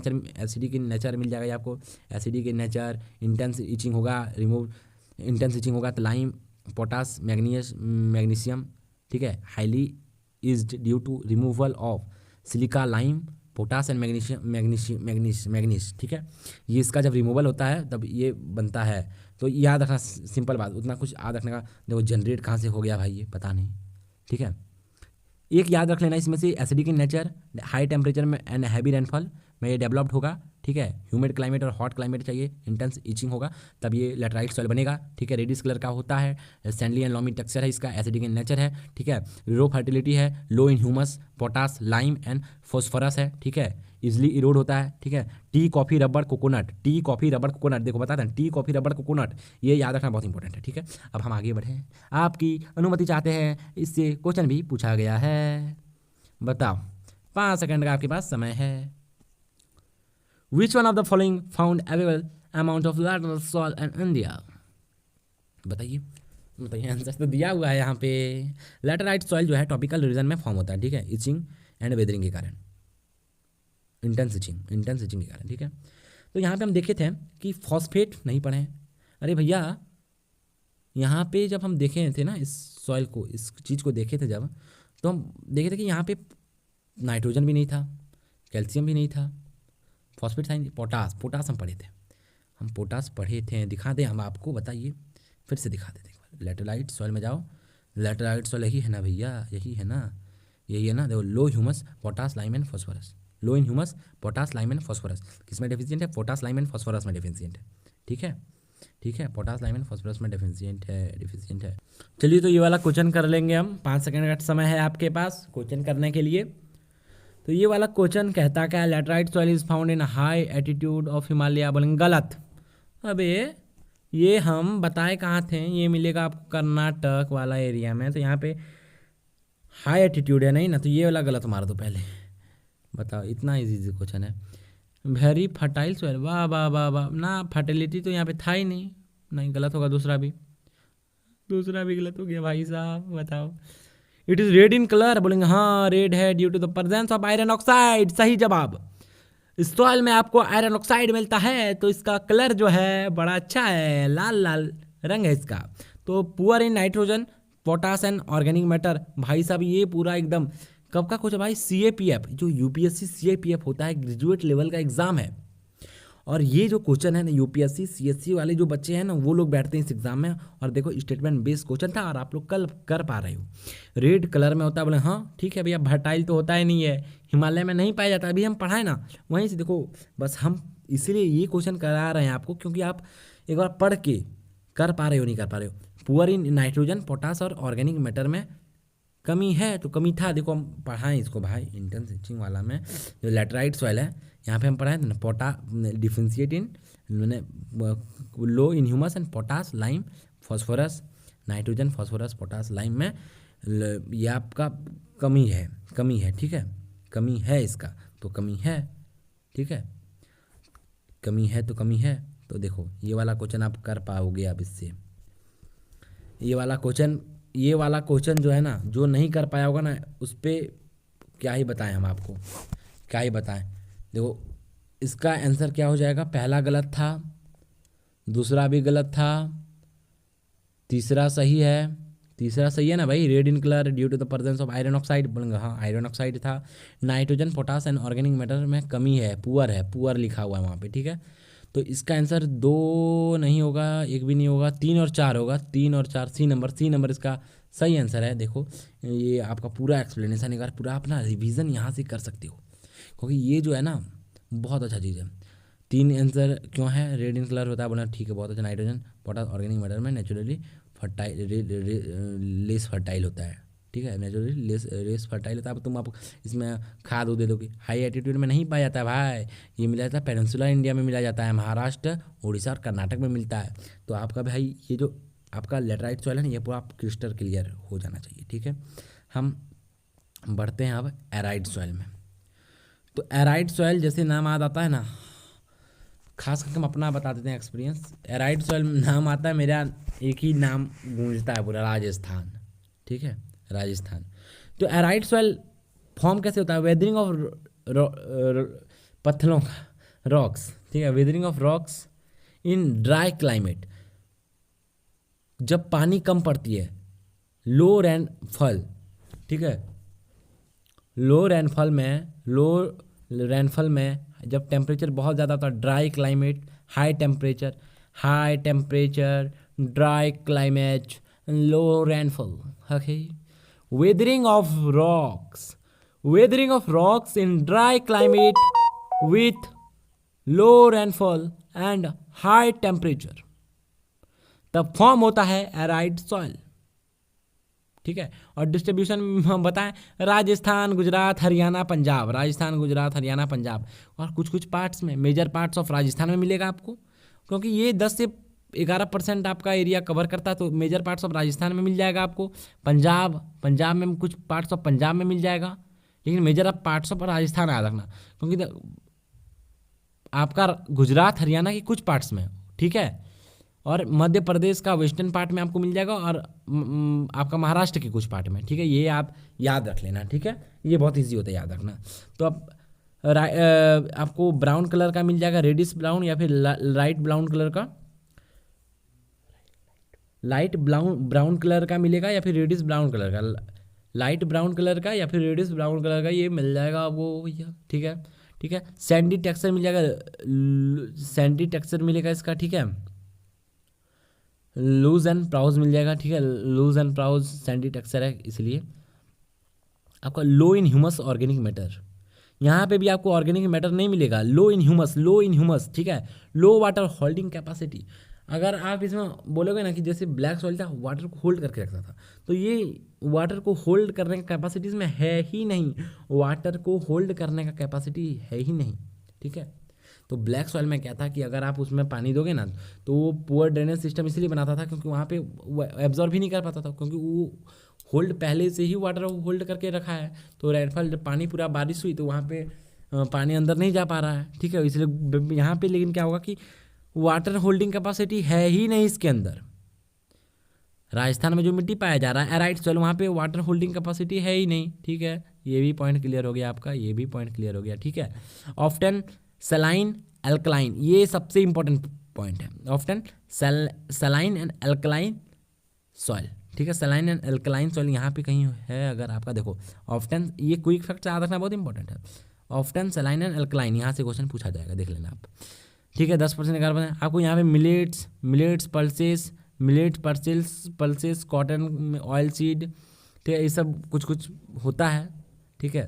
नेचर मिल जाएगा आपको, acidic in nature, intense leaching होगा तो लाइम, पोटास, मैग्नीशियम, ठीक है। Highly leached due to removal of silica, lime, potash and magnesium, ठीक है। ये इसका जब रिमूवल होता है तब ये बनता है। तो याद रखना, सिंपल बात, उतना कुछ याद रखने का। देखो जनरेट कहाँ से हो गया भाई ये पता नहीं, ठीक है। एक याद रख लेना इसमें से, acidic in nature, high temperature में एंड हैवी रेनफॉल में ये डेवलप्ड होगा, ठीक है। ह्यूमिड क्लाइमेट और हॉट क्लाइमेट चाहिए, इंटेंस इचिंग होगा तब ये लेटराइट सॉइल बनेगा, ठीक है। रेडिश कलर का होता है, सैंडली एंड लॉमी टेक्सचर है इसका, एसिडिक इन नेचर है, ठीक है। लो फर्टिलिटी है, low in humus, potash, lime and phosphorus है, ठीक है। इजली इरोड होता है, ठीक है। टी, कॉफ़ी, रबड़, कोकोनट, देखो बताते हैं टी, कॉफ़ी, रबड़, कोकोनट, ये याद रखना बहुत इंपॉर्टेंट है, ठीक है। अब हम आगे बढ़ें, आपकी अनुमति चाहते हैं, इससे क्वेश्चन भी पूछा गया है, बताओ 5 सेकंड का आपके पास समय है। Which one of the following found available amount of lateral soil in India? बताइए आंसर तो दिया हुआ है यहाँ पे। लेटराइट सॉइल जो है टॉपिकल रीजन में फॉर्म होता है, ठीक है। इचिंग एंड वेदरिंग के कारण, इंटेंस इचिंग के कारण, ठीक है। तो यहाँ पे हम देखे थे कि फॉस्फेट नहीं पढ़े हैं। अरे भैया यहाँ पे जब हम देखे थे ना इस सॉइल को, इस चीज़ को देखे थे जब, तो हम देखे थे कि यहाँ पे नाइट्रोजन भी नहीं था, कैल्शियम भी नहीं था, फॉस्फेट था, पोटास हम पढ़े थे। हम पोटास पढ़े थे, दिखा दें हम आपको, बताइए, फिर से दिखा देते हैं। लेटराइट सॉइल में जाओ, लेटराइट सॉइल यही है ना भैया, यही है ना, देखो low humus potash lime and phosphorus, low in humus potash lime and phosphorus, किसमें डेफिशिएंट है? पोटास लाइम एंड फॉस्फोरस में डेफिशिएंट है, ठीक है, पोटास लाइम एंड फॉस्फोरस में डेफिशिएंट है। चलिए तो ये वाला क्वेश्चन कर लेंगे हम, 5 सेकंड का समय है आपके पास क्वेश्चन करने के लिए। तो ये वाला क्वेश्चन कहता क्या है, laterite soil is found in high attitude of Himalaya, बोलेंगे गलत। अबे ये हम बताए कहाँ थे, ये मिलेगा आपको कर्नाटक वाला एरिया में, तो यहाँ पे हाई एटीट्यूड है नहीं ना, तो ये वाला गलत मार दो पहले। बताओ, इतना इजी क्वेश्चन है। वेरी फर्टाइल सॉइल, वाह वाह वाह वाह, ना फर्टिलिटी तो यहाँ पे था ही नहीं, गलत होगा, दूसरा भी गलत हो गया भाई साहब, बताओ। It is red in colour, बोलेंगे हाँ रेड है due to the presence of iron oxide, सही जवाब। इस सॉइल में आपको आयरन ऑक्साइड मिलता है, तो इसका कलर जो है बड़ा अच्छा है, लाल लाल रंग है इसका। तो poor in nitrogen, potash and organic matter, भाई साहब ये पूरा एकदम कब का कुछ भाई, CAPF, जो UPSC CAPF होता है, ग्रेजुएट लेवल का एग्जाम है। और ये जो क्वेश्चन है ना, UPSC CSC वाले जो बच्चे हैं ना, वो लोग बैठते हैं इस एग्जाम में, और देखो स्टेटमेंट बेस्ड क्वेश्चन था, और आप लोग कल कर पा रहे हो। रेड कलर में होता है, बोले हाँ ठीक है भैया, भर्टाइल तो होता ही नहीं है, हिमालय में नहीं पाया जाता, अभी हम पढ़ाए ना वहीं से, देखो बस हम इसीलिए ये क्वेश्चन करा रहे हैं आपको, क्योंकि आप एक बार पढ़ के कर पा रहे हो, नहीं कर पा रहे हो। पुअर इन नाइट्रोजन, पोटास और ऑर्गेनिक मैटर में कमी है, तो कमी था, देखो हम पढ़ाएं इसको भाई, इंटेंस इचिंग वाला में जो लैटराइट सॉइल है, यहाँ पे हम पढ़ाए थे ना, डिफरेंशिएट इन मैंने low in humus and potash lime phosphorus, nitrogen phosphorus potash lime में ये आपका कमी है, ठीक है, कमी है इसका, तो कमी है, ठीक है, कमी है तो कमी है। तो देखो ये वाला क्वेश्चन आप कर पाओगे अब इससे, ये वाला क्वेश्चन जो है ना, जो नहीं कर पाया होगा ना, उस पर क्या ही बताएं हम आपको, क्या ही बताएं। देखो इसका आंसर क्या हो जाएगा, पहला गलत था, दूसरा भी गलत था, तीसरा सही है ना भाई, red in colour due to the presence of iron oxide, बोलेंगे हाँ आयरन ऑक्साइड था। Nitrogen potash and organic matter में कमी है, पुअर लिखा हुआ है वहाँ पे, ठीक है। तो इसका आंसर 2 नहीं होगा, 1 भी नहीं होगा, 3 और 4 होगा, 3 और 4, सी नंबर इसका सही आंसर है। देखो ये आपका पूरा एक्सप्लेनेशन एक बार पूरा अपना रिवीजन यहाँ से कर सकते हो, क्योंकि ये जो है ना बहुत अच्छा चीज़ है। 3 आंसर क्यों है, रेड इन कलर होता है, बोला ठीक है बहुत अच्छा, नाइट्रोजन पोटास ऑर्गेनिक मैटर में नेचुरली लेस फर्टाइल होता है, ठीक है, नेचुरली लेस फर्टाइल होता है। अब तुम आप इसमें खाद दे दोगे, हाई एटीट्यूड में नहीं पाया जाता है भाई, ये मिला जाता है पेनिनसुलर इंडिया में मिला जाता है, महाराष्ट्र, उड़ीसा और कर्नाटक में मिलता है। तो आपका भाई ये जो आपका लेटराइट सॉइल है ना, ये पूरा क्रिस्टल क्लियर हो जाना चाहिए, ठीक है। हम बढ़ते हैं अब एराइड सॉइल में। तो एराइड सॉइल जैसे नाम आ जाता है ना, खास करके हम अपना बता देते हैं एक्सपीरियंस। एराइड सॉइल नाम आता है, मेरा एक ही नाम गूंजता है पूरा, राजस्थान, ठीक है, राजस्थान। तो एराइड सॉइल फॉर्म कैसे होता है, वेदरिंग ऑफ पत्थरों का, रॉक्स, ठीक है, weathering of rocks in dry climate, जब पानी कम पड़ती है, लो रेनफॉल, ठीक है, लो रेनफॉल में जब टेम्परेचर बहुत ज़्यादा होता है, dry climate, high temperature, dry climate, low rainfall, okay. Weathering of rocks in dry climate with low rainfall and high temperature, तब फॉर्म होता है एराइड सॉइल, ठीक है। और डिस्ट्रीब्यूशन हम बताएं, राजस्थान गुजरात हरियाणा पंजाब, और कुछ पार्ट्स में, मेजर पार्ट्स ऑफ राजस्थान में मिलेगा आपको, क्योंकि ये 10 से 11% आपका एरिया कवर करता है, तो मेजर पार्ट्स ऑफ राजस्थान में मिल जाएगा आपको। पंजाब में कुछ पार्ट्स ऑफ पंजाब में मिल जाएगा, लेकिन measure of parts of Rajasthan याद रखना, क्योंकि आपका गुजरात हरियाणा की कुछ पार्ट्स में, ठीक है, और मध्य प्रदेश का वेस्टर्न पार्ट में आपको मिल जाएगा, और आपका महाराष्ट्र के कुछ पार्ट में, ठीक है। ये आप याद रख लेना, ठीक है, ये बहुत ईजी होता है याद रखना। तो अब आपको ब्राउन कलर का मिल जाएगा, रेडिश ब्राउन, या फिर लाइट ब्राउन कलर का, लाइट ब्राउन कलर का मिलेगा, या फिर रेडिश ब्राउन कलर का, लाइट ब्राउन कलर का या फिर रेडिश ब्राउन कलर का, ये मिल जाएगा आपको भैया, ठीक है। ठीक है, सैंडी टेक्सचर मिल जाएगा, सैंडी टेक्सचर मिलेगा इसका, ठीक है। लूज एंड प्राउज मिल जाएगा, ठीक है, लूज एंड प्राउज सैंडी टेक्सचर है इसलिए। आपका लो इन ह्यूमस ऑर्गेनिक मैटर, यहाँ पे भी आपको ऑर्गेनिक मैटर नहीं मिलेगा, लो इन ह्यूमस, ठीक है। लो वाटर होल्डिंग कैपेसिटी, अगर आप इसमें बोलोगे ना कि जैसे ब्लैक सॉइल था वाटर को होल्ड करके रखता था, तो ये वाटर को होल्ड करने का कैपेसिटी इसमें है ही नहीं, वाटर को होल्ड करने का कैपेसिटी है ही नहीं, ठीक है। तो ब्लैक सॉइल में क्या था कि अगर आप उसमें पानी दोगे ना तो वो पुअर ड्रेनेज सिस्टम इसलिए बनाता था क्योंकि वहाँ पे एब्जॉर्ब ही नहीं कर पाता था, क्योंकि वो होल्ड पहले से ही वाटर होल्ड करके रखा है। तो रेनफॉल जब पानी पूरा बारिश हुई तो वहाँ पे पानी अंदर नहीं जा पा रहा है, ठीक है, इसलिए यहाँ पे लेकिन क्या होगा कि वाटर होल्डिंग कैपेसिटी है ही नहीं इसके अंदर। राजस्थान में जो मिट्टी पाया जा रहा है एराइट सॉइल, वहाँ पे वाटर होल्डिंग कैपेसिटी है ही नहीं, ठीक है। ये भी पॉइंट क्लियर हो गया आपका, ये भी पॉइंट क्लियर हो गया, ठीक है। ऑफ्टन सलाइन एल्कलाइन, ये सबसे इंपॉर्टेंट पॉइंट है, often saline and alkaline soil, ठीक है। सलाइन एंड एल्कलाइन सॉइल यहाँ पे कहीं है, अगर आपका देखो ऑफ्टन, ये क्विक फैक्ट याद रखना बहुत इंपॉर्टेंट है, ऑफ्टन सलाइन एंड एल्कलाइन, यहाँ से क्वेश्चन पूछा जाएगा, देख लेना आप, ठीक है। 10% 11% आपको यहाँ पे millets pulses cotton oil seed, ठीक है, ये सब कुछ कुछ होता है, ठीक है।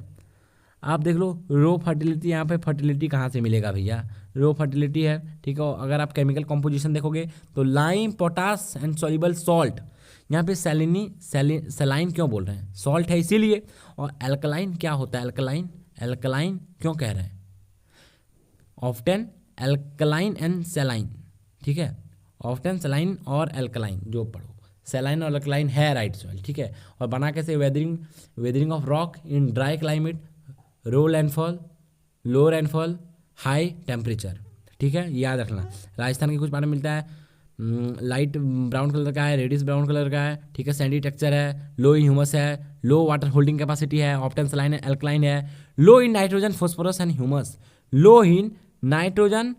आप देख लो रो फर्टिलिटी, यहाँ पे फर्टिलिटी कहाँ से मिलेगा भैया, रो फर्टिलिटी है, ठीक है। अगर आप केमिकल कॉम्पोजिशन देखोगे तो lime potash and soluble salt, यहाँ पे सलाइन क्यों बोल रहे हैं, सॉल्ट है इसीलिए। और एल्कलाइन क्या होता है, एल्कलाइन क्यों कह रहे हैं, ऑफ्टन एल्कलाइन एंड सेलाइन, ठीक है। ऑफ्टन सेलाइन और एल्कलाइन जो पढ़ो, सेलाइन और एल्कलाइन है राइट सॉइल, ठीक है। और बना कैसे, weathering of rock in dry climate, low rainfall, high temperature, ठीक है, याद रखना। राजस्थान के कुछ पानी मिलता है, लाइट ब्राउन कलर का है, रेडिश ब्राउन कलर का है, ठीक है, सैंडी टेक्सचर है, लो इन ह्यूमस है, लो वाटर होल्डिंग कैपेसिटी है, ऑफ्टन सलाइन एल्कलाइन है, low in nitrogen phosphorus and humus, low in nitrogen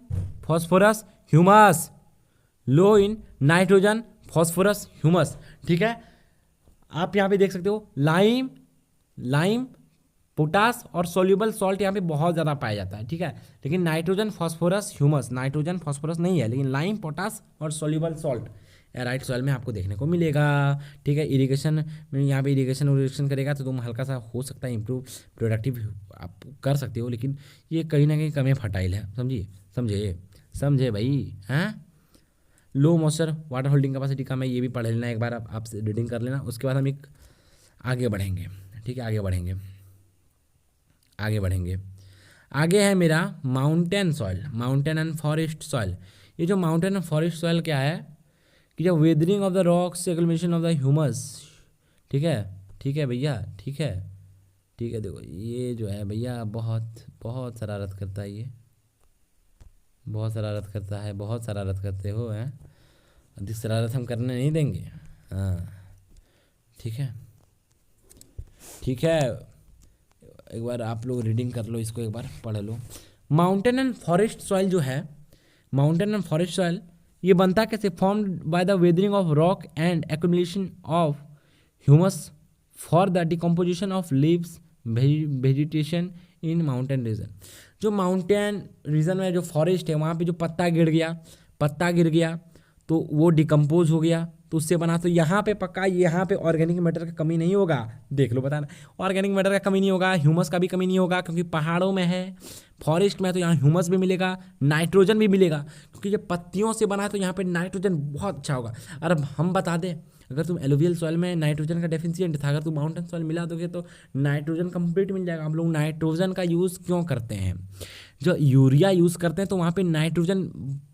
phosphorus humus, ठीक है। आप यहाँ पे देख सकते हो लाइम पोटास और सोल्यूबल सॉल्ट यहाँ पे बहुत ज़्यादा पाया जाता है, ठीक है। लेकिन नाइट्रोजन फॉस्फोरस नहीं है, लेकिन लाइम पोटास और सोल्यूबल सॉल्ट एराइट सॉइल में आपको देखने को मिलेगा, ठीक है। इरिगेशन में यहाँ पे इरिगेशन करेगा तो तुम हल्का सा हो सकता है इम्प्रूव, प्रोडक्टिव आप कर सकते हो, लेकिन ये कहीं ना कहीं कम फर्टाइल है, समझे भाई, हैं। Low moisture water holding capacity कम है, ये भी पढ़ लेना एक बार, आप रीडिंग कर लेना। उसके बाद हम एक आगे बढ़ेंगे, ठीक है, आगे बढ़ेंगे। आगे है मेरा माउंटेन एंड फॉरेस्ट सॉइल। ये जो माउंटेन एंड फॉरेस्ट सॉइल क्या है कि जब weathering of the rocks, accumulation of the humus, ठीक है भैया, ठीक है। देखो ये जो है भैया बहुत शरारत करता है, ये बहुत शरारत करते हो, हैं, अधिक शरारत हम करने नहीं देंगे, हाँ, ठीक है। एक बार आप लोग रीडिंग कर लो, इसको एक बार पढ़ लो। माउंटेन एंड फॉरेस्ट सॉइल जो है, ये बनता कैसे, formed by the weathering of rock and accumulation of humus for the decomposition of leaves vegetation in mountain region. जो माउंटेन रीजन में जो फॉरेस्ट है वहाँ पे जो पत्ता गिर गया तो वो डिकम्पोज हो गया, तो उससे बना, तो यहाँ पे पक्का यहाँ पे ऑर्गेनिक मैटर का कमी नहीं होगा, देख लो बताना, ऑर्गेनिक मैटर का कमी नहीं होगा, ह्यूमस का भी कमी नहीं होगा, क्योंकि पहाड़ों में है, फॉरेस्ट में, तो यहाँ ह्यूमस भी मिलेगा, नाइट्रोजन भी मिलेगा, क्योंकि जब पत्तियों से बना है तो यहाँ पे नाइट्रोजन बहुत अच्छा होगा। और अब हम बता दें, अगर तुम एलुवियल सॉइल में नाइट्रोजन का डेफिशिएंट था, अगर तुम माउंटेन सॉइल मिला दोगे तो नाइट्रोजन कंप्लीट मिल जाएगा। हम लोग नाइट्रोजन का यूज़ क्यों करते हैं, जो यूरिया यूज़ करते हैं तो वहाँ पे नाइट्रोजन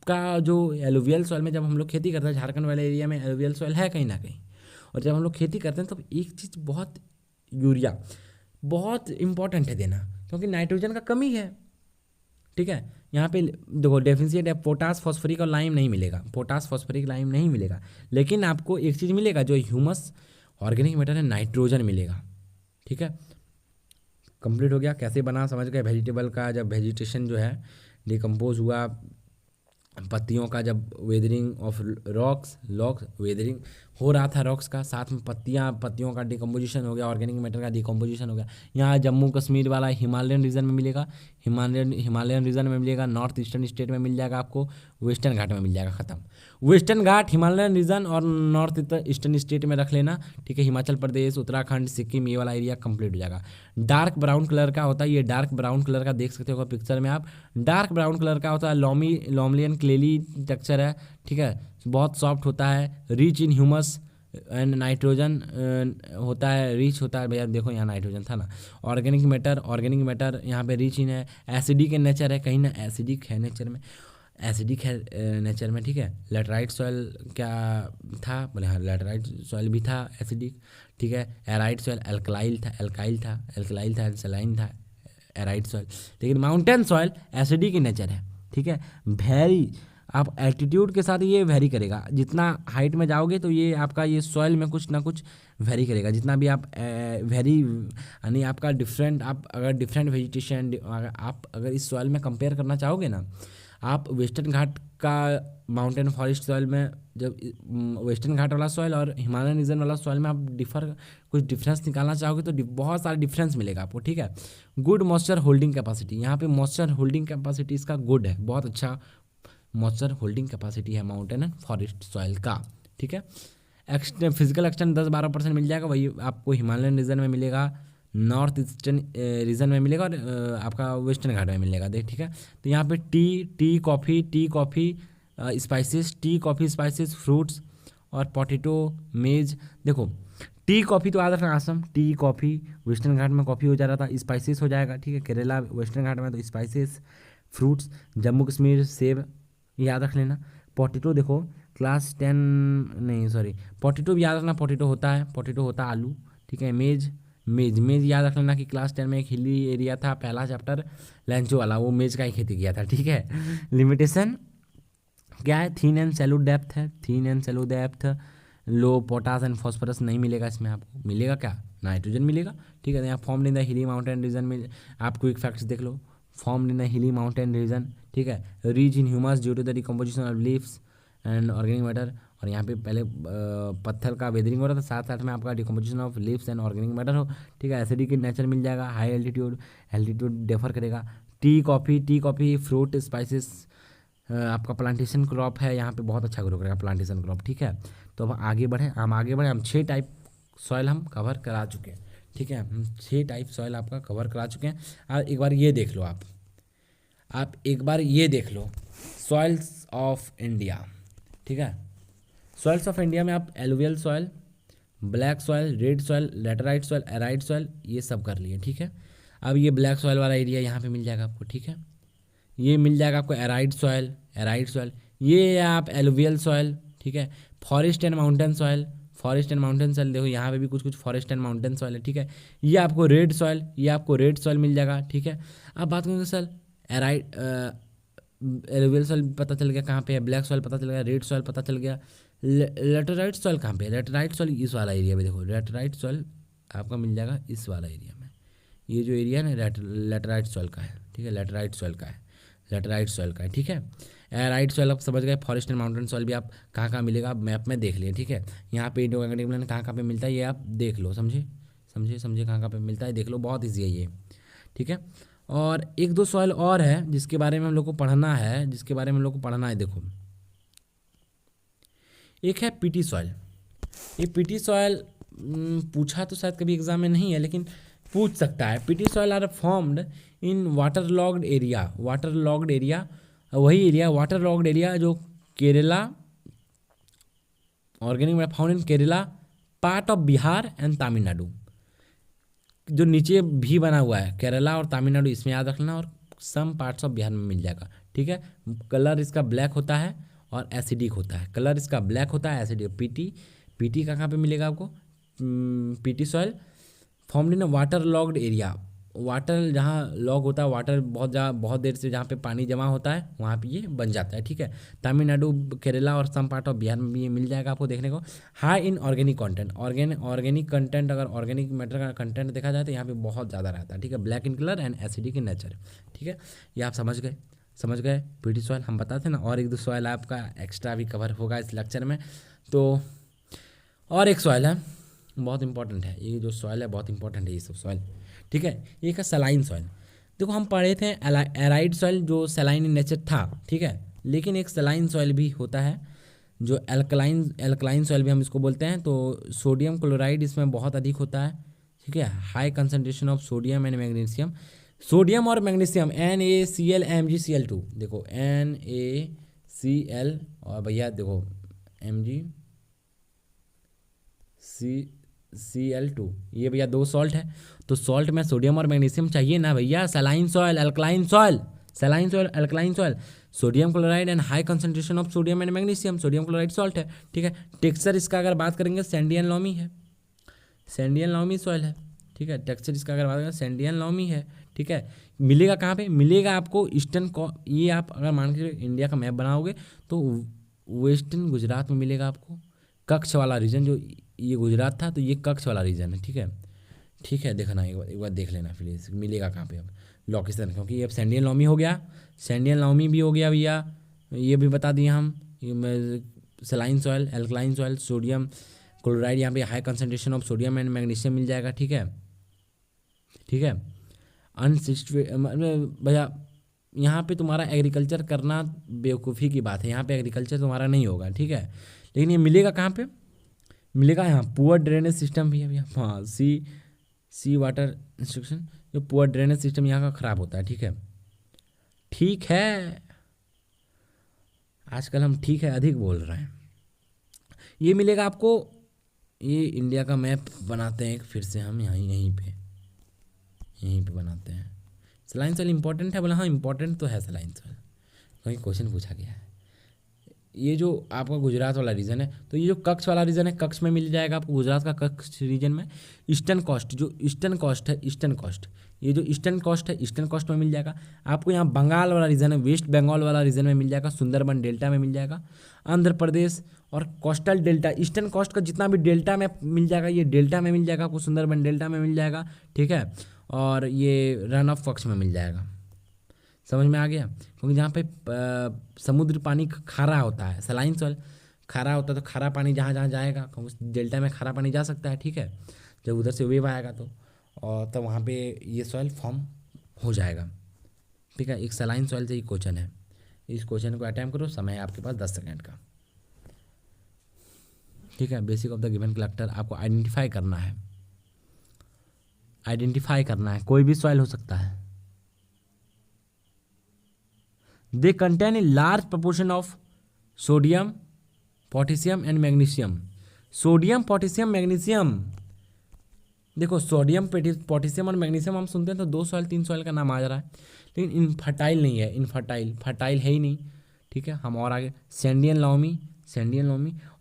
का, जो एलुवियल सॉइल में जब हम लोग खेती करते हैं, झारखंड वाले एरिया में एलुवियल सॉइल है कहीं ना कहीं, और जब हम लोग खेती करते हैं तब एक चीज़ यूरिया बहुत इंपॉर्टेंट है देना, क्योंकि नाइट्रोजन का कमी है, ठीक है। यहाँ पे देखो डेफिशिएंट है, पोटास फॉस्फोरिक और लाइम नहीं मिलेगा, पोटास फॉस्फोरिक लाइम नहीं मिलेगा, लेकिन आपको एक चीज़ मिलेगा जो ह्यूमस ऑर्गेनिक मैटर है, नाइट्रोजन मिलेगा। ठीक है, कंप्लीट हो गया। कैसे बना समझ गए, वेजिटेबल का जब वेजिटेशन जो है डिकम्पोज हुआ, पत्तियों का जब वेदरिंग ऑफ रॉक्स वेदरिंग हो रहा था रॉक्स का, साथ में पत्तियों का डिकम्पोजिशन हो गया, ऑर्गेनिक मैटर का डिकम्पोजिशन हो गया। यहाँ जम्मू कश्मीर वाला हिमालयन रीजन में मिलेगा, हिमालयन रीजन में मिलेगा, नॉर्थ ईस्टर्न स्टेट में मिल जाएगा आपको, वेस्टर्न घाट में मिल जाएगा। खत्म। वेस्टर्न घाट, हिमालयन रीजन और नॉर्थ ईस्टर्न स्टेट में रख लेना। ठीक है, हिमाचल प्रदेश, उत्तराखंड, सिक्किम, ये वाला एरिया कंप्लीट हो जाएगा। डार्क ब्राउन कलर का होता है, ये डार्क ब्राउन कलर का देख सकते हो पिक्चर में आप, डार्क ब्राउन कलर का होता है, लोमलियन क्लेली टेक्सचर है। ठीक है, बहुत सॉफ्ट होता है, rich in humus and nitrogen होता है, रिच होता है। भैया देखो यहाँ नाइट्रोजन था ना। ऑर्गेनिक मैटर यहाँ पे रिच इन है, एसिडिक इन नेचर है, कहीं ना एसिडिक है नेचर में, एसिडिक है नेचर में। ठीक है, लेटराइट सॉइल क्या था, बोले हाँ लेटराइट सॉइल भी था एसिडिक। ठीक है, एराइट सॉइल एल्कलाइल था, सलाइन था एराइट सॉइल। लेकिन mountain soil acidic in nature है। ठीक है, वेरी आप एल्टीट्यूड के साथ ये वेरी करेगा, जितना हाइट में जाओगे तो ये आपका ये सॉइल में कुछ ना कुछ वेरी करेगा, जितना भी आप वेरी यानी आपका डिफरेंट, आप अगर डिफरेंट वेजिटेशन आप अगर इस सॉइल में कंपेयर करना चाहोगे ना, आप वेस्टर्न घाट का माउंटेन फॉरेस्ट सॉइल में, जब वेस्टर्न घाट वाला सॉइल और हिमालयन रीजन वाला सॉइल में आप कुछ डिफरेंस निकालना चाहोगे तो बहुत सारा डिफरेंस मिलेगा आपको। ठीक है, गुड मॉइस्चर होल्डिंग कैपेसिटी, यहाँ पे मॉइस्चर होल्डिंग कैपेसिटी इसका गुड है, बहुत अच्छा मॉइस्चर होल्डिंग कैपेसिटी है माउंटेन एंड फॉरेस्ट सॉइल का। ठीक है, फिजिकल एक्सटेंट 10-12% मिल जाएगा, वही आपको हिमालयन रीजन में मिलेगा, नॉर्थ ईस्टर्न रीजन में मिलेगा और आपका वेस्टर्न घाट में मिलेगा। देख ठीक है, तो यहाँ पे टी कॉफ़ी स्पाइसेस फ्रूट्स और पोटैटो मेज। देखो टी कॉफ़ी तो याद रखना आसम, टी कॉफ़ी वेस्टर्न घाट में कॉफ़ी हो जा रहा था, स्पाइसेस हो जाएगा। ठीक है, केरला वेस्टर्न घाट में तो स्पाइसेस, फ्रूट्स, जम्मू कश्मीर सेब, याद रख लेना। पोटैटो देखो क्लास 10 नहीं सॉरी, पोटैटो भी याद रखना, पोटैटो होता है आलू। ठीक है, मेज याद रख लेना कि क्लास 10 में एक हिली एरिया था, पहला चैप्टर लैंचो वाला, वो मेज का ही खेती किया था। ठीक है, लिमिटेशन क्या है, thin and shallow depth, low potash and phosphorus नहीं मिलेगा इसमें, आपको मिलेगा क्या, नाइट्रोजन मिलेगा। ठीक है, यहाँ form in the hilly mountain region में आप क्विक फैक्ट्स देख लो, form in the hilly mountain region. ठीक है, rich in humus due to the decomposition of leaves and organic matter, और यहाँ पे पहले पत्थर का वेदरिंग हो रहा था, साथ में आपका decomposition of leaves and organic matter हो। ठीक है, एसिडिक इन नेचर मिल जाएगा, हाई एल्टीट्यूड डिफर करेगा। टी कॉफ़ी फ्रूट स्पाइसेस आपका प्लांटेशन क्रॉप है, यहाँ पे बहुत अच्छा ग्रो करेगा प्लांटेशन क्रॉप। ठीक है, तो अब आगे बढ़ें, हम 6 टाइप सॉइल हम कवर करा चुके हैं। ठीक है, हम 6 टाइप सॉइल आपका कवर करा चुके हैं। अब एक बार ये देख लो, आप एक बार ये देख लो सॉइल्स ऑफ इंडिया। ठीक है, सॉइल्स ऑफ इंडिया में आप alluvial soil, black soil, red soil, laterite soil, arid soil, ये सब कर लिए। ठीक है, अब ये ब्लैक सॉइल वाला एरिया यहाँ पे मिल जाएगा आपको। ठीक है, ये मिल जाएगा आपको एराइट सॉइल, ये है आप एलुवियल सॉइल। ठीक है, फॉरेस्ट एंड माउंटेन सॉइल, देखो यहाँ पे भी कुछ फॉरेस्ट एंड माउंटेन सॉइल है। ठीक है, ये आपको रेड सॉइल मिल जाएगा। ठीक है, अब बात करेंगे सर एराइट एलुवियल सॉइल पता चल गया कहाँ पे है, ब्लैक सॉइल पता चल गया, रेड सॉइल पता चल गया, लेटराइट सॉइल कहाँ पे है, लेटराइट सॉइल इस वाला एरिया में, देखो लेटराइट सॉइल आपका मिल जाएगा इस वाला एरिया में, ये जो एरिया है ना लेटराइट सॉइल का है। ठीक है, लेटराइट सॉइल का है। ठीक है, एराइट सॉइल आप समझ गए, फॉरेस्ट एंड माउंटेन सॉइल भी आप कहाँ मैप में देख लिए। ठीक है, यहाँ पे इंडो गंगटिक प्लेन कहाँ पे मिलता है ये आप देख लो, समझे कहाँ पे मिलता है, देख लो, बहुत ईजी है ये। ठीक है, और 1-2 सॉइल और है जिसके बारे में हम लोग को पढ़ना है, देखो एक है पीटी सॉइल। ये पीटी सॉइल पूछा तो शायद कभी एग्जाम में नहीं है, लेकिन पूछ सकता है। Peaty soil are formed in water logged area, water logged area जो Kerala, organic found in Kerala, part of Bihar and Tamil Nadu, जो नीचे भी बना हुआ है केरला और तमिलनाडु, इसमें याद रखना, और सम पार्ट्स ऑफ बिहार में मिल जाएगा। ठीक है, कलर इसका ब्लैक होता है और एसिडिक होता है, पीटी कहाँ पे मिलेगा आपको, PT soil formed in water logged area, water जहाँ लॉग होता है, वाटर बहुत देर से जहाँ पे पानी जमा होता है वहाँ पे ये बन जाता है, ठीक है। तमिलनाडु, केरला और सम पार्ट ऑफ बिहार में भी ये मिल जाएगा आपको देखने को। High in organic content, organic content, अगर ऑर्गेनिक मैटर का कंटेंट देखा जाए तो यहाँ पे बहुत ज़्यादा रहता है, ठीक है। Black in colour and acidic in nature, ठीक है। ये आप समझ गए पीटी सॉइल हम बताते ना, और एक दो सॉइल आपका एक्स्ट्रा भी कवर होगा इस लेक्चर में। तो और एक सॉइल है बहुत इंपॉर्टेंट है, ये जो सॉइल है बहुत इंपॉर्टेंट है ये सब सॉइल, ठीक है। एक है सलाइन सॉइल। देखो हम पढ़े थे एराइड सॉइल जो सलाइन इन नेचर था, ठीक है, लेकिन एक सलाइन सॉइल भी होता है जो एल्कलाइन सॉइल भी हम इसको बोलते हैं। तो सोडियम क्लोराइड इसमें बहुत अधिक होता है, ठीक है। High concentration of sodium and magnesium, sodium और मैग्नीशियम NaCl, देखो NaCl और भैया देखो MgCl2, ये भैया दो सॉल्ट है। तो सॉल्ट में सोडियम और मैग्नीशियम चाहिए ना भैया। Saline soil, alkaline soil, alkaline soil, sodium chloride and high concentration of sodium and magnesium, sodium chloride salt है, ठीक है। टेक्सचर इसका अगर बात करेंगे सैंडियन लॉमी है, सैंडियन लॉमी सॉइल है, ठीक है। टेक्सचर इसका अगर बात करें सैंडियन लॉमी है, ठीक है। मिलेगा कहाँ पे? मिलेगा आपको ईस्टर्न ये आप अगर मान के इंडिया का मैप बनाओगे तो वेस्टर्न गुजरात में मिलेगा आपको, कच्छ वाला रीजन, जो ये गुजरात था तो ये कच्छ वाला रीजन है, ठीक है। देखना एक बार देख लेना प्लीज मिलेगा कहाँ पे अब लोकेशन, क्योंकि ये अब सैंडियन लॉमी हो गया, सैंडियन लॉमी भी हो गया भैया, ये भी बता दिए हम। Saline soil, alkaline soil, sodium chloride, यहाँ पे high concentration of sodium and magnesium मिल जाएगा, ठीक है। भैया यहाँ पे तुम्हारा एग्रीकल्चर करना बेवकूफ़ी की बात है, यहाँ पे एग्रीकल्चर तुम्हारा नहीं होगा, ठीक है। लेकिन ये मिलेगा कहाँ पे? मिलेगा यहाँ पुअर ड्रेनेज सिस्टम भी है भैया, हाँ। सी वाटर इंस्ट्रक्शन, जो पुअर ड्रेनेज सिस्टम यहाँ का ख़राब होता है, ठीक है। आजकल हम ठीक है अधिक बोल रहे हैं। ये मिलेगा आपको, ये इंडिया का मैप बनाते हैं फिर से हम यहीं पे बनाते हैं। सलाइन सॉइल इंपॉर्टेंट है, बोला हाँ इंपॉर्टेंट तो है सलाइन सॉइल, कहीं क्वेश्चन पूछा गया है। ये जो आपका गुजरात वाला रीजन है, तो ये जो कच्छ वाला रीजन है, कच्छ में मिल जाएगा आपको, गुजरात का कच्छ रीजन में। ईस्टर्न कोस्ट, जो ईस्टर्न कोस्ट है, ये जो ईस्टर्न कोस्ट में मिल जाएगा आपको। यहाँ बंगाल वाला रीजन है, वेस्ट बंगाल वाला रीजन में मिल जाएगा, सुंदरबन डेल्टा में मिल जाएगा, आंध्र प्रदेश और कोस्टल डेल्टा, ईस्टर्न कोस्ट का जितना भी डेल्टा में मिल जाएगा, ये डेल्टा में मिल जाएगा आपको, सुंदरबन डेल्टा में मिल जाएगा, ठीक है। और ये रन ऑफ पक्ष में मिल जाएगा, समझ में आ गया। क्योंकि जहाँ पे समुद्र पानी खारा होता है, सलाइन सॉइल खारा होता है, तो खारा पानी जहाँ जहाँ जाएगा, क्योंकि डेल्टा में खारा पानी जा सकता है, ठीक है, जब उधर से वेव आएगा तो, और तब वहाँ पे ये सॉइल फॉर्म हो जाएगा, ठीक है। एक सलाइन सॉइल से ही क्वेश्चन है, इस क्वेश्चन को अटेम्प्ट करो, समय है आपके पास 10 सेकेंड का, ठीक है। Basic of the given collector आपको आइडेंटिफाई करना है, कोई भी सॉइल हो सकता है। They contain a large proportion of sodium, potassium and magnesium. Sodium, potassium, magnesium, देखो सोडियम, पोटेशियम और मैग्नीशियम हम सुनते हैं तो 2 सॉइल 3 सॉइल का नाम आ जा रहा है, लेकिन इनफर्टाइल नहीं है, फर्टाइल है ही नहीं, ठीक है। हम और आगे सैंडियन लॉमी,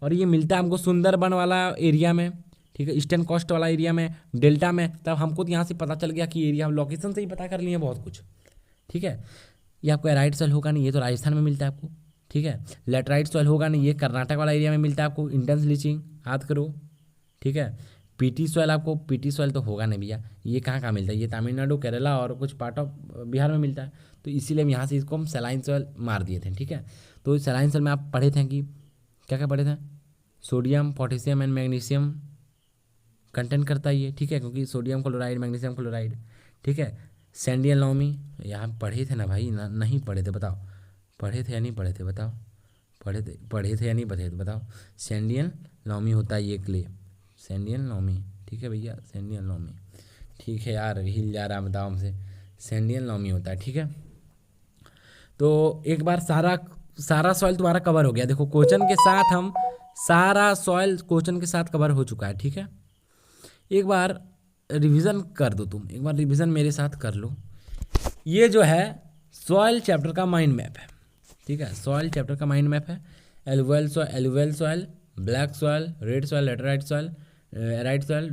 और ये मिलता है हमको सुंदरबन वाला एरिया में, ठीक है, ईस्टर्न कोस्ट वाला एरिया में, डेल्टा में। तब हमको तो यहाँ से पता चल गया कि एरिया, हम लोकेशन से ही पता कर लिए बहुत कुछ, ठीक है। ये आपको एराइड सॉइल होगा नहीं, ये तो राजस्थान में मिलता है आपको, ठीक है। लेटराइट सॉइल होगा नहीं, ये कर्नाटक वाला एरिया में मिलता है आपको, इंटेंस लीचिंग, याद करो, ठीक है। पीटी सॉइल तो होगा नहीं भैया, ये कहाँ मिलता है? ये तमिलनाडु, केरला और कुछ पार्ट ऑफ बिहार में मिलता है, तो इसीलिए हम यहाँ से इसको हम सलाइन सॉइल मार दिए थे, ठीक है। तो सलाइन सॉइल में आप पढ़े थे कि क्या पढ़े थे? Sodium, potassium and magnesium content करता है ये, ठीक है, क्योंकि सोडियम क्लोराइड, मैग्नीशियम क्लोराइड, ठीक है। सैंडियन लॉमी यहाँ पढ़े थे ना भाई, नहीं पढ़े थे, बताओ पढ़े थे या नहीं पढ़े थे, बताओ पढ़े थे या नहीं पढ़े थे, बताओ। सैंडियन लॉमी होता है ये क्ले, सैंडियन लॉमी, ठीक है भैया, सैंडियन लॉमी, ठीक है यार, हिल जा रहा है, बताओ हमसे, सैंडियन लॉमी होता है, ठीक है। तो एक बार सारा सॉइल तुम्हारा कवर हो गया, देखो क्वेश्चन के साथ हम सारा सॉइल क्वेश्चन के साथ कवर हो चुका है, ठीक है। एक बार रिवीजन कर दो तुम, एक बार रिवीजन मेरे साथ कर लो। ये जो है सॉइल चैप्टर का माइंड मैप है, ठीक है, सॉइल चैप्टर का माइंड मैप है। Alluvial soil, black soil, red soil, laterite soil, arid soil,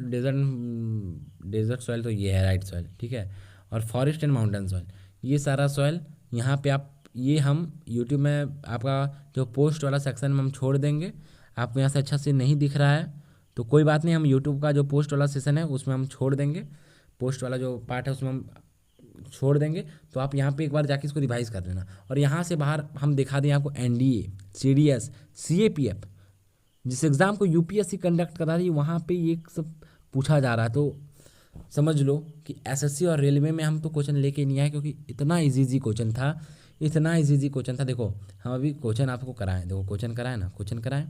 desert soil, तो ये है एराइट सॉइल, ठीक है। और फॉरेस्ट एंड माउंटेन सॉइल, ये सारा सॉइल यहाँ पे आप, ये हम यूट्यूब में आपका जो पोस्ट वाला सेक्शन में हम छोड़ देंगे। आपको यहाँ से अच्छा से नहीं दिख रहा है तो कोई बात नहीं, हम यूट्यूब का जो पोस्ट वाला सेशन है उसमें हम छोड़ देंगे, पोस्ट वाला जो पार्ट है उसमें हम छोड़ देंगे। तो आप यहाँ पे एक बार जाके इसको रिवाइज कर लेना। और यहाँ से बाहर हम दिखा दें आपको NDA, CDS, CAPF, जिस एग्ज़ाम को UPSC कंडक्ट करा रही है वहाँ पे ये सब पूछा जा रहा है। तो समझ लो कि SSC और रेलवे में हम तो क्वेश्चन लेके नहीं आए, क्योंकि इतना इजी क्वेश्चन था, इतना इजी क्वेश्चन था। देखो हम अभी क्वेश्चन आपको कराएं, देखो क्वेश्चन कराएं ना, क्वेश्चन कराएं,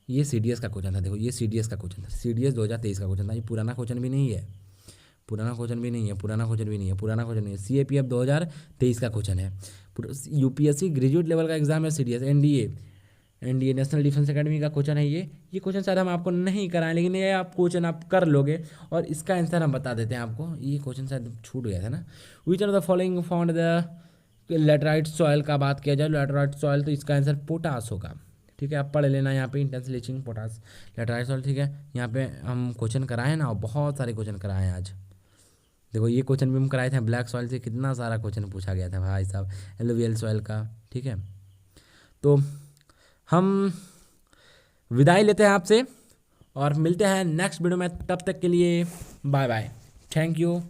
ये CDS का क्वेश्चन था। देखो ये CDS का क्वेश्चन था, CDS 2023 का क्वेश्चन था। ये पुराना क्वेश्चन भी नहीं है, पुराना क्वेश्चन भी नहीं है, पुराना क्वेश्चन भी नहीं है, पुराना क्वेश्चन नहीं है। CAPF 2023 का क्वेश्चन है। UPSC ग्रेजुएट लेवल का एग्जाम है। CDS, NDA national defence academy का क्वेश्चन है। ये क्वेश्चन शायद हम आपको नहीं कराएं, लेकिन ये आप क्वेश्चन आप कर लोगे। और इसका आंसर हम बता देते हैं आपको, ये क्वेश्चन शायद छूट गया था ना। Which are the following found the laterite soil का बात किया जाए, लैटराइट सॉइल, तो इसका आंसर पोटास होगा। ठीक है, आप पढ़ लेना यहाँ पे, intense leaching, potash, laterite soil. ठीक है, यहाँ पे हम क्वेश्चन कराए ना, और बहुत सारे क्वेश्चन कराए हैं आज। देखो ये क्वेश्चन भी हम कराए थे, ब्लैक सॉइल से कितना सारा क्वेश्चन पूछा गया था भाई साहब, एलुवियल सॉइल का। ठीक है, तो हम विदाई लेते हैं आपसे और मिलते हैं नेक्स्ट वीडियो में। तब तक के लिए बाय बाय, थैंक यू।